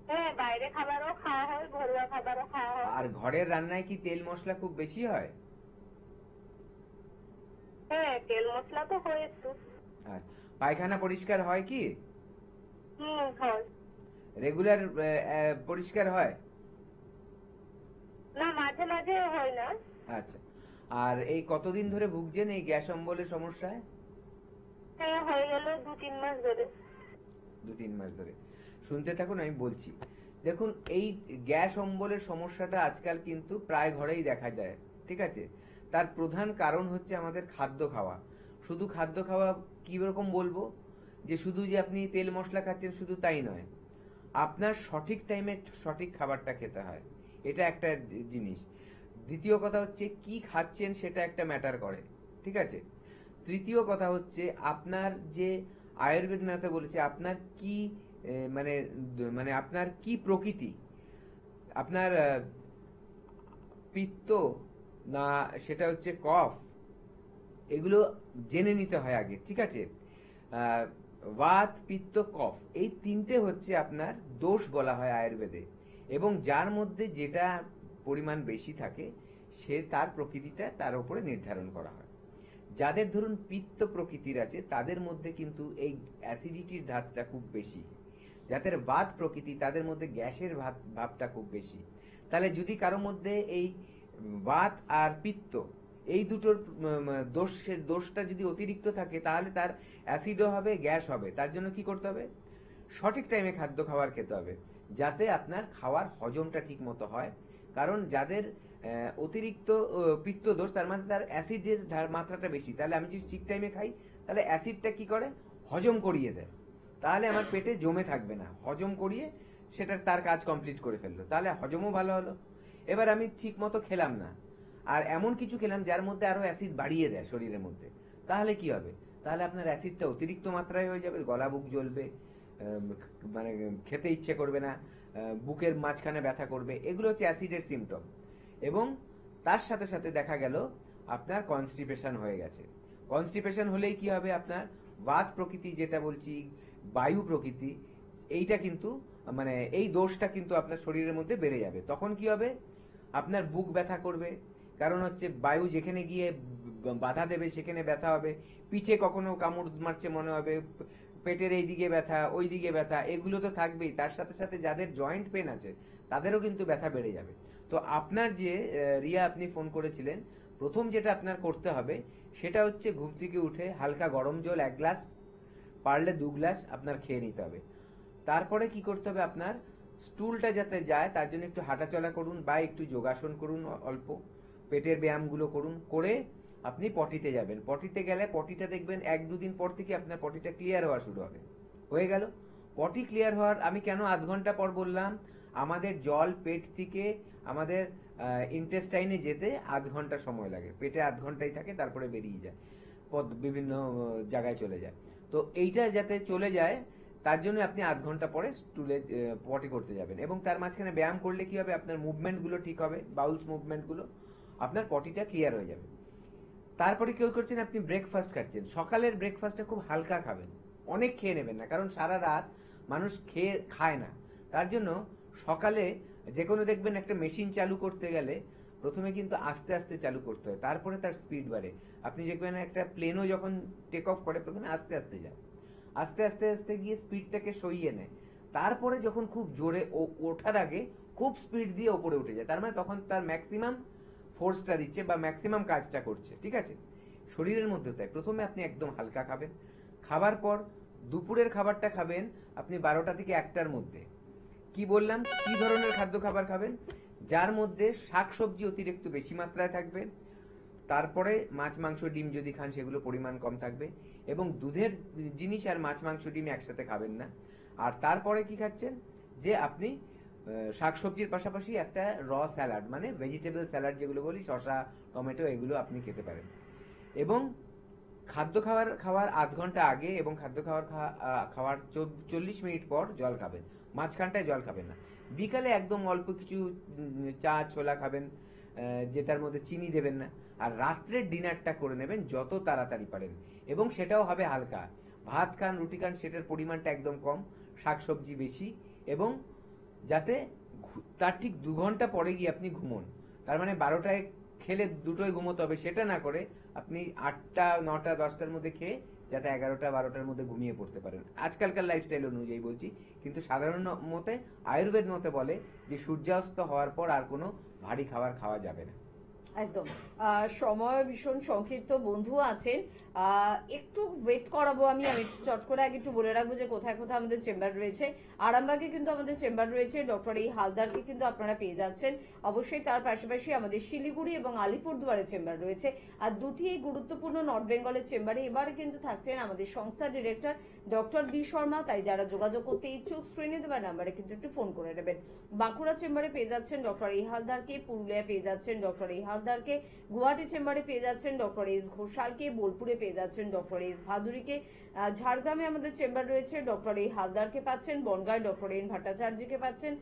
হ্যাঁ, বাইরে খাবারও খাওয়া হয়, ঘরোয়া খাবারও খাওয়া হয়। আর ঘরের রান্নায় কি তেল মশলা খুব বেশি হয়? হ্যাঁ, তেল মশলা তো হয় একটু। আর পায়খানা পরিষ্কার হয় কি? হয়। রেগুলার পরিষ্কার হয়? না, মাঝে মাঝে হয় না। আচ্ছা। আর এই কতদিন ধরে ভুগছেন এই গ্যাস অম্বলের সমস্যায়? হ্যাঁ, হয়ে গেল 2-3 মাস ধরে। 2-3 মাস ধরে। শুনতে থাকুন, আমি বলছি। দেখুন, এই গ্যাস অম্বলের সমস্যাটা আজকাল কিন্তু প্রায় ঘরেই দেখা যায়, ঠিক আছে? তার প্রধান কারণ হচ্ছে আমাদের খাদ্য খাওয়া। শুধু খাদ্য খাওয়া কি রকম বলবো, যে শুধু যে আপনি তেল মশলা খাচ্ছেন শুধু তাই নয়, আপনার সঠিক টাইমে সঠিক খাবারটা খেতে হয়, এটা একটা জিনিস। দ্বিতীয় কথা হচ্ছে কি খাচ্ছেন সেটা একটা ম্যাটার করে, ঠিক আছে? তৃতীয় কথা হচ্ছে আপনার যে আয়ুর্বেদ ম্যাথে বলেছে আপনার কি মানে মানে আপনার কি প্রকৃতি, আপনার পিত্ত না সেটা হচ্ছে কফ, এগুলো জেনে নিতে হয় আগে, ঠিক আছে? বাত, পিত্ত, কফ, এই তিনটে হচ্ছে আপনার দোষ বলা হয় আয়ুর্বেদে, এবং যার মধ্যে যেটা পরিমাণ বেশি থাকে সে তার প্রকৃতিটা তার উপরে নির্ধারণ করা হয়। যাদের ধরুন পিত্ত প্রকৃতির আছে তাদের মধ্যে কিন্তু এই অ্যাসিডিটির ধাতটা খুব বেশি। যাদের বাত প্রকৃতি তাদের মধ্যে গ্যাসের ভাবটা খুব বেশি। তাহলে যদি কারোর মধ্যে এই বাত আর পিত্ত এই দুটোর দোষটা যদি অতিরিক্ত থাকে তাহলে তার অ্যাসিডও হবে, গ্যাস হবে। তার জন্য কি করতে হবে? সঠিক টাইমে খাদ্য খাবার খেতে হবে, যাতে আপনার খাওয়ার হজমটা ঠিক মতো হয়। কারণ যাদের অতিরিক্ত পিত্ত দোষ, তার মানে তার অ্যাসিডের মাত্রাটা বেশি। তাহলে আমি যদি ঠিক টাইমে খাই তাহলে অ্যাসিডটা কি করে? হজম করিয়ে দেয়। তাহলে আমার পেটে জমে থাকবে না, হজম করিয়ে সেটা তার কাজ কমপ্লিট করে ফেললো, তাহলে হজমও ভালো হলো। এবার আমি ঠিক মতো খেলাম না, আর এমন কিছু খেলাম যার মধ্যে আরো অ্যাসিড বাড়িয়ে দেয় শরীরের মধ্যে, তাহলে কি হবে? তাহলে আপনার অ্যাসিডটা অতিরিক্ত মাত্রায় হয়ে যাবে, গলা বুক জ্বলবে, মানে খেতে ইচ্ছে করবে না, বুকের মাঝখানে ব্যথা করবে। এগুলো হচ্ছে অ্যাসিডের সিমটম। এবং তার সাথে সাথে দেখা গেল আপনার কনস্টিপেশন হয়ে গেছে। কনস্টিপেশন হলেই কি হবে? আপনার বাত প্রকৃতি যেটা বলছি, বায়ু প্রকৃতি, এইটা কিন্তু মানে এই দোষটা কিন্তু আপনার শরীরের মধ্যে বেড়ে যাবে। তখন কি হবে? আপনার বুক ব্যথা করবে, কারণ হচ্ছে বায়ু যেখানে গিয়ে বাধা দেবে সেখানে ব্যথা হবে। পিঠে কখনো কামড় মারছে মনে হবে, পেটের এই দিকে ব্যথা, ওই দিকে ব্যথা, এগুলো তো থাকবেই। তার সাথে সাথে যাদের জয়েন্ট পেন আছে তাদেরও কিন্তু ব্যথা বেড়ে যাবে। তো আপনার যে রিয়া আপনি ফোন করেছিলেন, প্রথম যেটা আপনার করতে হবে সেটা হচ্ছে ঘুম থেকে উঠে হালকা গরম জল 1 গ্লাস, পারলে 2 গ্লাস আপনার খেয়ে নিতে হবে। তারপরে কি করতে হবে? আপনার স্টুলটা যাতে যায় তার জন্য একটু হাঁটাচলা করুন বা একটু যোগাসন করুন, অল্প পেটের ব্যায়ামগুলো করুন, করে আপনি পটিতে যাবেন। পটিতে গেলে পটিটা দেখবেন 1-2 দিন পর থেকে আপনার পটিটা ক্লিয়ার হওয়া শুরু হবে। হয়ে গেল পটি ক্লিয়ার হওয়ার। আমি কেন আধ ঘন্টা পর বললাম? আমাদের জল পেট থেকে আমাদের ইন্টেস্টাইনে যেতে আধ ঘন্টা সময় লাগে, পেটে আধ ঘন্টাই থাকে, তারপরে বেরিয়ে যায়, বিভিন্ন জায়গায় চলে যায়। তো এইটা যাতে চলে যায় তার জন্য আপনি আধ ঘন্টা পরে স্টুলে পটি করতে যাবেন, এবং তার মাঝখানে ব্যায়াম করলে কি হবে? আপনার মুভমেন্টগুলো ঠিক হবে, বাউলস মুভমেন্টগুলো, আপনার পটিটা ক্লিয়ার হয়ে যাবে। তারপরে কেউ করছেন আপনি ব্রেকফাস্ট খাচ্ছেন, সকালের ব্রেকফাস্টটা খুব হালকা খাবেন, অনেক খেয়ে নেবেন না, কারণ সারা রাত মানুষ খায় না। তার জন্য সকালে যে কোনো দেখবেন একটা মেশিন চালু করতে গেলে প্রথমে কিন্তু আস্তে আস্তে চালু করতে হয়, তারপরে তার স্পিড বাড়ে। আপনি দেখবেন একটা প্লেনও যখন টেক অফ করে প্রথমে আস্তে আস্তে যায়, আস্তে আস্তে আস্তে গিয়ে স্পিডটাকে সইয়ে নেয়, তারপরে যখন খুব জোরে ওঠার আগে খুব স্পিড দিয়ে ওপরে উঠে যায়, তার মানে তখন তার ম্যাক্সিমাম ফোর্সটা দিচ্ছে বা ম্যাক্সিমাম কাজটা করছে, ঠিক আছে? শরীরের মধ্যে তাই প্রথমে আপনি একদম হালকা খাবেন। খাবার পর দুপুরের খাবারটা খাবেন আপনি 12টা থেকে 1টার মধ্যে। কি বললাম? কি ধরনের খাদ্য খাবার খাবেন? যার মধ্যে শাকসবজি অতিরিক্ত বেশি মাত্রায় থাকবে, তারপরে মাছ মাংস ডিম যদি খান সেগুলো পরিমাণ কম থাকবে, এবং দুধের জিনিস আর মাছ মাংস ডিম একসাথে খাবেন না। আর তারপরে কি খাচ্ছেন? যে আপনি শাকসবজির পাশাপাশি একটা র স্যালাড, মানে ভেজিটেবল স্যালাড যেগুলো বলি, শসা, টমেটো, এগুলো আপনি খেতে পারেন। এবং খাদ্য খাওয়ার আধ ঘন্টা আগে এবং খাদ্য খাওয়ার 40 মিনিট পর জল খাবেন, মাঝখানটায় জল খাবেন না। বিকালে একদম অল্প কিছু চা ছোলা খাবেন, যেটার মধ্যে চিনি দেবেন না। আর রাত্রের ডিনারটা করে নেবেন যত তাড়াতাড়ি পারেন, এবং সেটাও হবে হালকা। ভাত খান, রুটি খান, সেটার পরিমাণটা একদম কম, শাকসবজি বেশি, এবং যাতে তার ঠিক 2 ঘন্টা পরে গিয়ে আপনি ঘুমোন। তার মানে 12টায় খেলে দুটোই ঘুমোতে হবে সেটা না করে আপনি 8টা 9টা 10টার মধ্যে খেয়ে যাতে 11টা 12টার মধ্যে ঘুমিয়ে পড়তে পারেন, আজকালকার লাইফস্টাইল অনুযায়ী বলছি। কিন্তু সাধারণ মতে আয়ুর্বেদ মতে বলে যে সূর্যাস্ত হওয়ার পর আর কোনো ভারী খাবার খাওয়া যাবে না। একদম। সময় ভীষণ সংক্ষিপ্ত, বন্ধু আছেন, একটু ওয়েট করাবো। আমি একটু চট করে আগে একটু বলে রাখবো যে কোথায় কোথায় আমাদের চেম্বার রয়েছে। আরামবাগে কিন্তু আমাদের চেম্বার রয়েছে, ডক্টর এই হালদারকে কিন্তু আপনারা পেয়ে যাচ্ছেন। অবশ্যই তার পাশাপাশি আমাদের শিলিগুড়ি এবং আলিপুরদুয়ারে চেম্বার রয়েছে। আর দুটি গুরুত্বপূর্ণ নর্থ বেঙ্গলের চেম্বারে এবারে কিন্তু থাকছেন আমাদের সংস্থার ডিরেক্টর ডক্টর বি শর্মা। তাই যারা যোগাযোগ করতে ইচ্ছুক স্ক্রিনে দেওয়া নাম্বারে কিন্তু একটু ফোন করে নেবেন। বাঁকুড়া চেম্বারে পেয়ে যাচ্ছেন ডক্টর এই হালদারকে, পুরুলিয়া পেয়ে যাচ্ছেন ডক্টর এই হালদারকে, গুয়াহাটি চেম্বারে পেয়ে যাচ্ছেন ডক্টর এস ঘোষালকে, বোলপুরে পেয়ে যাচ্ছেন ডক্টর এস ভাদুরীকে, ঝাড়গ্রামে আমাদের চেম্বার রয়েছে ডক্টর এই হালদারকে পাচ্ছেন, বনগাঁয় ডক্টর এন ভট্টাচার্যকে পাচ্ছেন,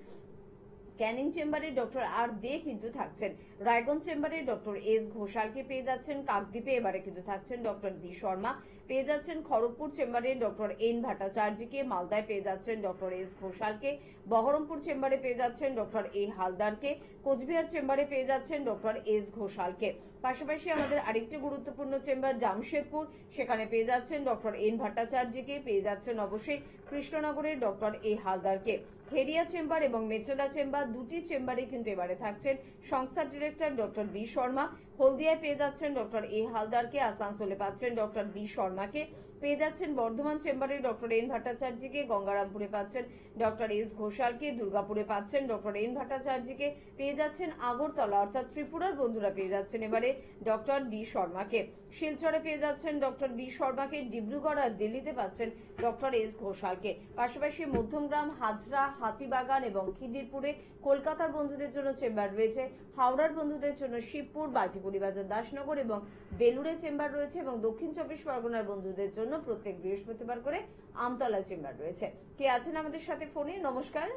ক্যানিং চেম্বারে ডক্টর আর দে কিন্তু থাকছেন, রায়গঞ্জ চেম্বারে ডক্টর এস ঘোষালকে পেয়ে যাচ্ছেন, কাকদ্বীপে এবারে কিন্তু থাকছেন ডক্টর বি শর্মা, পেয়ে যাচ্ছেন খড়গপুর চেম্বারে ডক্টর এন ভট্টাচার্যকে, মালদায় পেয়ে যাচ্ছেন ডক্টর এস ঘোষালকে, বহরমপুর চেম্বারে পেয়ে যাচ্ছেন ডক্টর এ হালদারকে, কোচবিহার চেম্বারে পেয়ে যাচ্ছেন ডক্টর এস ঘোষালকে। পাশাপাশি আমাদের আরেকটি গুরুত্বপূর্ণ চেম্বার জামশেদপুর, সেখানে পেয়ে যাচ্ছেন ডক্টর এন ভট্টাচার্যকে, পেয়ে যাচ্ছেন অবশ্যই কৃষ্ণনগরের ডক্টর এ হালদারকে। খেরিয়া চেম্বার এবং মেচেদা চেম্বার দুটি চেম্বারে কিন্তু এবারে থাকছেন সংস্থার ডিরেক্টর ডক্টর বি শর্মা। হলদিয়ায় পেয়ে যাচ্ছেন ডক্টর এ হালদারকে, আসানসোলে পাচ্ছেন ডক্টর বি শর্মাকে, পেয়ে যাচ্ছেন বর্ধমান চেম্বারে ডক্টর এন ভট্টাচার্যকে, গঙ্গারামপুরে পাচ্ছেন ডক্টর এস ঘোষালকে, দুর্গাপুরে পাচ্ছেন ডক্টর এন ভট্টাচার্যকে, পেয়ে যাচ্ছেন আগরতলা অর্থাৎ ত্রিপুরার বন্ধুরা পেয়ে যাচ্ছেন এবারে ডক্টর বি শর্মাকে, শিলচরে পেয়ে যাচ্ছেন ডক্টর বি শর্মাকে, ডিব্রুগড় আর দিল্লিতে পাচ্ছেন ডক্টর এস ঘোষালকে। পাশাপাশি মধ্যমগ্রাম, হাজরা, হাতিবাগান এবং খিদিরপুরে কলকাতার বন্ধুদের জন্য চেম্বার রয়েছে, হাওড়ার বন্ধুদের জন্য শিবপুর, বাল্টিপুরি বাজার, দাসনগর এবং বেলুড়ে চেম্বার রয়েছে এবং দক্ষিণ 24 পরগনার বন্ধুদের জন্য প্রত্যেক বৃহস্পতিবার করে আমতলা চেম্বার রয়েছে। কে আছেন আমাদের সাথে ফোনে? নমস্কার।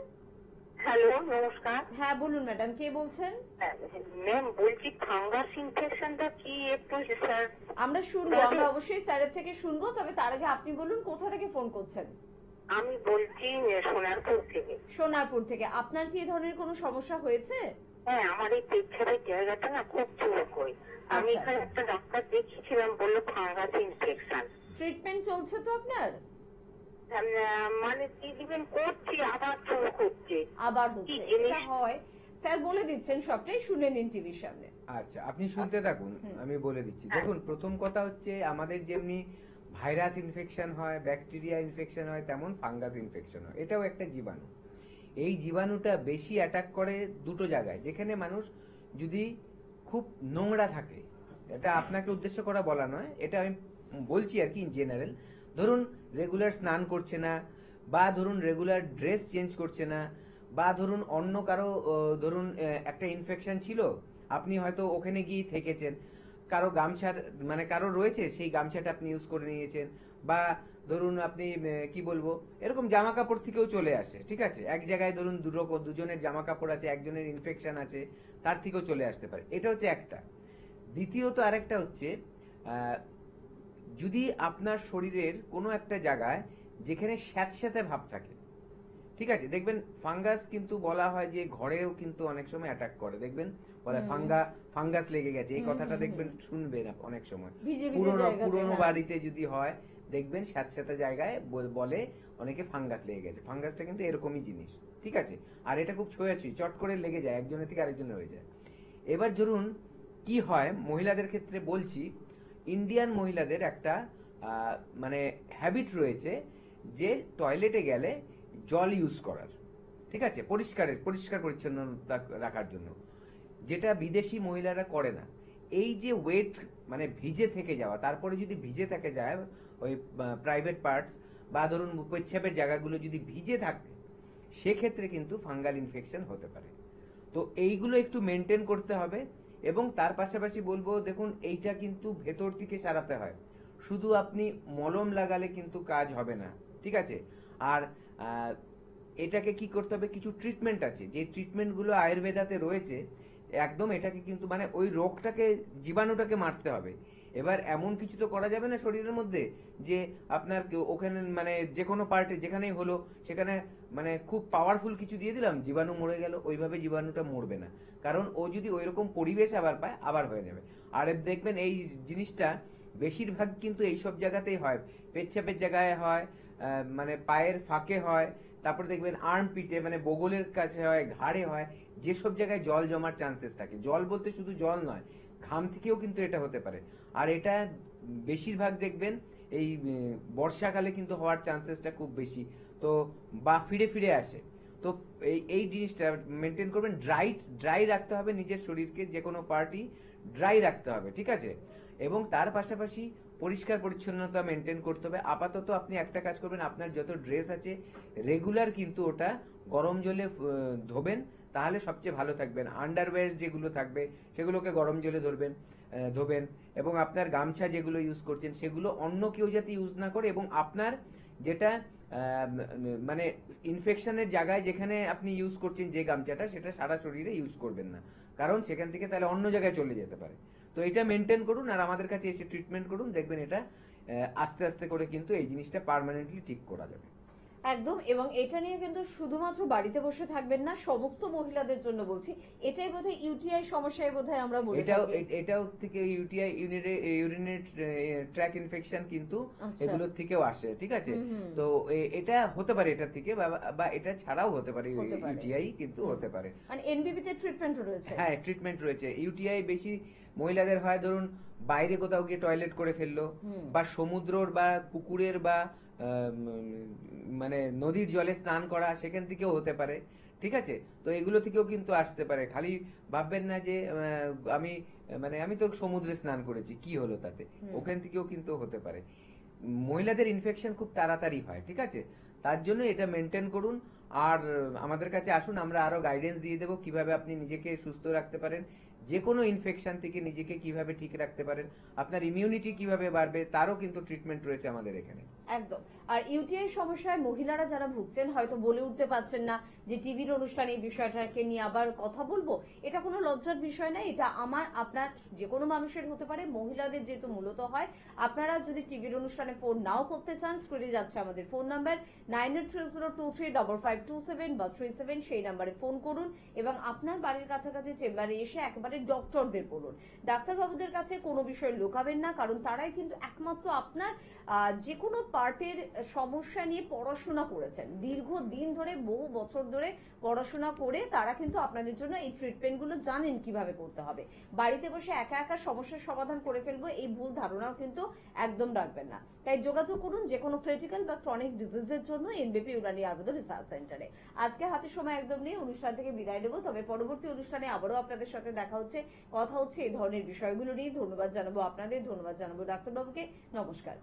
হ্যালো, নমস্কার। হ্যাঁ বলুন ম্যাডাম, কে বলছেন? ম্যাম বলছি ফাঙ্গাস ইনফেকশনটা কি একটু স্যার? আমরা শুনবো, আমরা অবশ্যই স্যারের থেকে শুনবো, তবে তার আগে আপনি বলুন কোথা থেকে ফোন করছেন? আমি বলছি সোনারপুর থেকে। সোনারপুর থেকে। আপনার কি এই ধরনের কোনো সমস্যা হয়েছে? হ্যাঁ, আমার এই পেছনের জায়গাটা না খুব চুলক হয়। আমি আচ্ছা। এখানে একটা ডাক্তার দেখিয়েছিলাম, বললো ফাঙ্গাস ইনফেকশন। ট্রিটমেন্ট চলছে তো আপনার? মানে ট্রিটমেন্ট করছি, আবার চুলক হচ্ছে। আবার হচ্ছে? কি জিনিস? এটা হয়, স্যার বলে দিচ্ছেন, সবটাই শুনে নিন টিভির সামনে। আচ্ছা, আপনি শুনতে থাকুন, আমি বলে দিচ্ছি। দেখুন, প্রথম কথা হচ্ছে আমাদের যেমনি ভাইরাস ইনফেকশন হয়, ব্যাকটেরিয়া ইনফেকশন হয়, তেমন ফাঙ্গাস ইনফেকশন হয়। এটাও একটা জীবাণু। এই জীবাণুটা বেশি অ্যাটাক করে দুটো জায়গায়, যেখানে মানুষ যদি খুব নোংরা থাকে, এটা আপনাকে উদ্দেশ্য করা বলা নয়, এটা আমি বলছি আর কি ইন জেনারেল। ধরুন রেগুলার স্নান করছে না, বা ধরুন রেগুলার ড্রেস চেঞ্জ করছে না, বা ধরুন অন্য কারো ধরুন একটা ইনফেকশন ছিল, আপনি হয়তো ওখানে গিয়ে থেকেছেন, কারো গামছা মানে কারো রয়েছে, সেই গামছাটা আপনি ইউজ করে নিয়েছেন, বা ধরুন আপনি কি বলবো, এরকম জামা কাপড় থেকেও চলে আসে, ঠিক আছে? এক জায়গায় ধরুন দুজনের জামা কাপড় আছে, একজনের ইনফেকশন আছে, তার থেকেও চলে আসতে পারে। এটা হচ্ছে একটা। দ্বিতীয়ত আরেকটা হচ্ছে যদি আপনার শরীরের কোনো একটা জায়গায় যেখানে স্যাঁতস্যাঁতে ভাব থাকে, ঠিক আছে? দেখবেন ফাঙ্গাস কিন্তু বলা হয় যে ঘরেও কিন্তু অনেক সময় অ্যাটাক করে। দেখবেন বলে ফাঙ্গাস লেগে গেছে, এই কথাটা দেখবেন শুনবেন অনেক সময়। পুরোনো বাড়িতে যদি হয়, দেখবেন স্যাঁতস্যাঁতে জায়গায় বলে অনেকে ফাঙ্গাস লেগে গেছে। ফাঙ্গাসটা কিন্তু এরকমই জিনিস, ঠিক আছে? আর এটা খুব ছোঁয়াছুঁই, চট করে লেগে যায়, একজনের থেকে আরেকজনের হয়ে যায়। এবার ধরুন কি হয়, মহিলাদের ক্ষেত্রে বলছি, ইন্ডিয়ান মহিলাদের একটা মানে হ্যাবিট রয়েছে যে টয়লেটে গেলে জল ইউজ করার, ঠিক আছে? পরিষ্কার পরিচ্ছন্নতা রাখার জন্য, যেটা বিদেশি মহিলারা করে না। এই যে ওয়েট মানে ভিজে থেকে যাওয়া, তারপরে যদি ভিজে থেকে যায় ওই প্রাইভেট পার্টস বা ধরুন পেচ্ছাপের জায়গাগুলো যদি ভিজে থাকে, সেক্ষেত্রে কিন্তু ফাঙ্গাল ইনফেকশন হতে পারে। তো এইগুলো একটু মেনটেন করতে হবে। এবং তার পাশাপাশি বলবো, দেখুন এইটা কিন্তু ভেতর থেকে সারাতে হয়, শুধু আপনি মলম লাগালে কিন্তু কাজ হবে না, ঠিক আছে? আর এটাকে কি করতে হবে, কিছু ট্রিটমেন্ট আছে, যে ট্রিটমেন্টগুলো আয়ুর্বেদাতে রয়েছে, একদম এটাকে কিন্তু মানে ওই রোগটাকে, জীবাণুটাকে মারতে হবে। এবার এমন কিছু তো করা যাবে না শরীরের মধ্যে যে আপনার ওখানে মানে যে কোনো পার্টে যেখানেই হলো সেখানে মানে খুব পাওয়ারফুল কিছু দিয়ে দিলাম জীবাণু মরে গেল, ওইভাবে জীবাণুটা মরবে না, কারণ ও যদি ওইরকম পরিবেশ আবার পায় আবার হয়ে যাবে। আর দেখবেন এই জিনিসটা বেশিরভাগ কিন্তু এইসব জায়গাতেই হয়, পেচ্ছাপের জায়গায় হয়, মানে পায়ের ফাঁকে হয়, তারপর দেখবেন আর্ম পিটে মানে বগলের কাছে হয়, ঘাড়ে হয়, যেসব জায়গায় জল জমার চান্সেস থাকে। জল বলতে শুধু জল নয়, ঘাম থেকেও কিন্তু এটা হতে পারে। আর এটা বেশিরভাগ দেখবেন এই বর্ষাকালে কিন্তু হওয়ার চান্সেসটা খুব বেশি, তো বা ফিরে ফিরে আসে। তো এই জিনিসটা মেনটেন করবেন, ড্রাই রাখতে হবে নিজের শরীরকে, যে কোনো পার্টি ড্রাই রাখতে হবে, ঠিক আছে? এবং তার পাশাপাশি পরিষ্কার পরিচ্ছন্নতা মেনটেন করতে হবে। আপাতত আপনি একটা কাজ করবেন, আপনার যত ড্রেস আছে রেগুলার কিন্তু ওটা গরম জলে ধোবেন, তাহলে সবচেয়ে ভালো থাকবেন। আন্ডারওয়্যার যেগুলো থাকবে সেগুলোকে গরম জলে ধোবেন, এবং আপনার গামছা যেগুলো ইউজ করছেন সেগুলো অন্য কেউ যাতে ইউজ না করে, এবং আপনার যেটা মানে ইনফেকশনের জায়গায় যেখানে আপনি ইউজ করছেন যে গামছাটা, সেটা সারা শরীরে ইউজ করবেন না, কারণ সেখান থেকে তাহলে অন্য জায়গায় চলে যেতে পারে। তো এটা মেনটেন করুন, আর আমাদের কাছে এসে ট্রিটমেন্ট করুন, দেখবেন এটা আস্তে আস্তে করে কিন্তু এই জিনিসটা পার্মানেন্টলি ঠিক করা যাবে। একদম। এবং এটা নিয়ে কিন্তু শুধুমাত্র বাড়িতে বসে থাকবেন না, সমস্ত মহিলাদের জন্য বলছি, এটাই বোধহয় ইউটিআই সমস্যায় বোধহয় আমরা বলি এটাও থেকে ইউটিআই ইউরিনারি ট্র্যাক ইনফেকশন কিন্তু এগুলোর থেকেও আসে, ঠিক আছে? তো এটা হতে পারে এটা থেকে, বা এটা ছাড়াও হতে পারে, ইউটিআই কিন্তু হতে পারে। মানে এনবিপি তে ট্রিটমেন্ট রয়েছে? হ্যাঁ, ট্রিটমেন্ট রয়েছে। ইউটিআই বেশি মহিলাদের হয় ধরুন বাইরে কোথাও গিয়ে টয়লেট করে ফেললো, বা সমুদ্রর বা পুকুরের বা মানে নদীর জলে স্নান করা, সেখান থেকেও হতে পারে, ঠিক আছে? তো এগুলো থেকেও কিন্তু আসতে পারে। খালি ভাববেন না যে আমি তো সমুদ্রে স্নান করেছি, কি হলো তাতে, ওখান থেকেও কিন্তু হতে পারে। মহিলাদের ইনফেকশন খুব তাড়াতাড়ি হয়, ঠিক আছে? তার জন্য এটা মেনটেন করুন, আর আমাদের কাছে আসুন, আমরা আরো গাইডেন্স দিয়ে দেবো কিভাবে আপনি নিজেকে সুস্থ রাখতে পারেন, যে কোনো ইনফেকশন থেকে নিজেকে কিভাবে ঠিক রাখতে পারেন, আপনার ইমিউনিটি কিভাবে বাড়বে, তারও কিন্তু ট্রিটমেন্ট রয়েছে আমাদের এখানে। একদম। আর ইউটিআই সমস্যায় মহিলারা যারা ভুগছেন, হয়তো বলে উঠতে পারছেন না যে টিভির অনুষ্ঠানে এই বিষয়টাকে নিয়ে আবার কথা বলবো, এটা কোনো লজ্জার বিষয় না, এটা আমার আপনার যে কোনো মানুষের হতে পারে, মহিলাদের যেহেতু মূলত হয়। আপনারা যদি টিভির অনুষ্ঠানে ফোন নাও করতে চান, স্ক্রিনে যাচ্ছে আমাদের ফোন নাম্বার 9830235527 বা 37, সেই নাম্বারে ফোন করুন এবং আপনার বাড়ির কাছাকাছি চেম্বারে এসে একেবারে ডক্টরদের বলুন। ডাক্তারবাবুদের কাছে কোনো বিষয় লুকাবেন না, কারণ তারাই কিন্তু একমাত্র আপনার যে কোনো পার্টের সমস্যা নিয়ে পড়াশোনা করেছেন, দীর্ঘদিন ধরে বহু বছর ধরে পড়াশোনা করে তারা কিন্তু আপনাদের জন্য এই ট্রিটমেন্টগুলো জানেন কিভাবে করতে হবে। বাড়িতে বসে একা একা সমস্যার সমাধান করে ফেলবো, এই ভুল ধারণাও কিন্তু একদম রাখবেন না। তাই যোগাযোগ করুন যে কোনো ক্রিটিক্যাল বা ক্রনিক ডিজিজের জন্য এনবিপি ইউনানি আয়ুর্বেদ রিসার্চ সেন্টারে। আজকে হাতে সময় একদম নেই, অনুষ্ঠান থেকে বিদায় নেবো, তবে পরবর্তী অনুষ্ঠানে আবারও আপনাদের সাথে দেখা হচ্ছে, কথা হচ্ছে এই ধরনের বিষয়গুলো নিয়ে। ধন্যবাদ জানাবো আপনাদের, ধন্যবাদ জানাবো ডাক্তারবাবুকে। নমস্কার।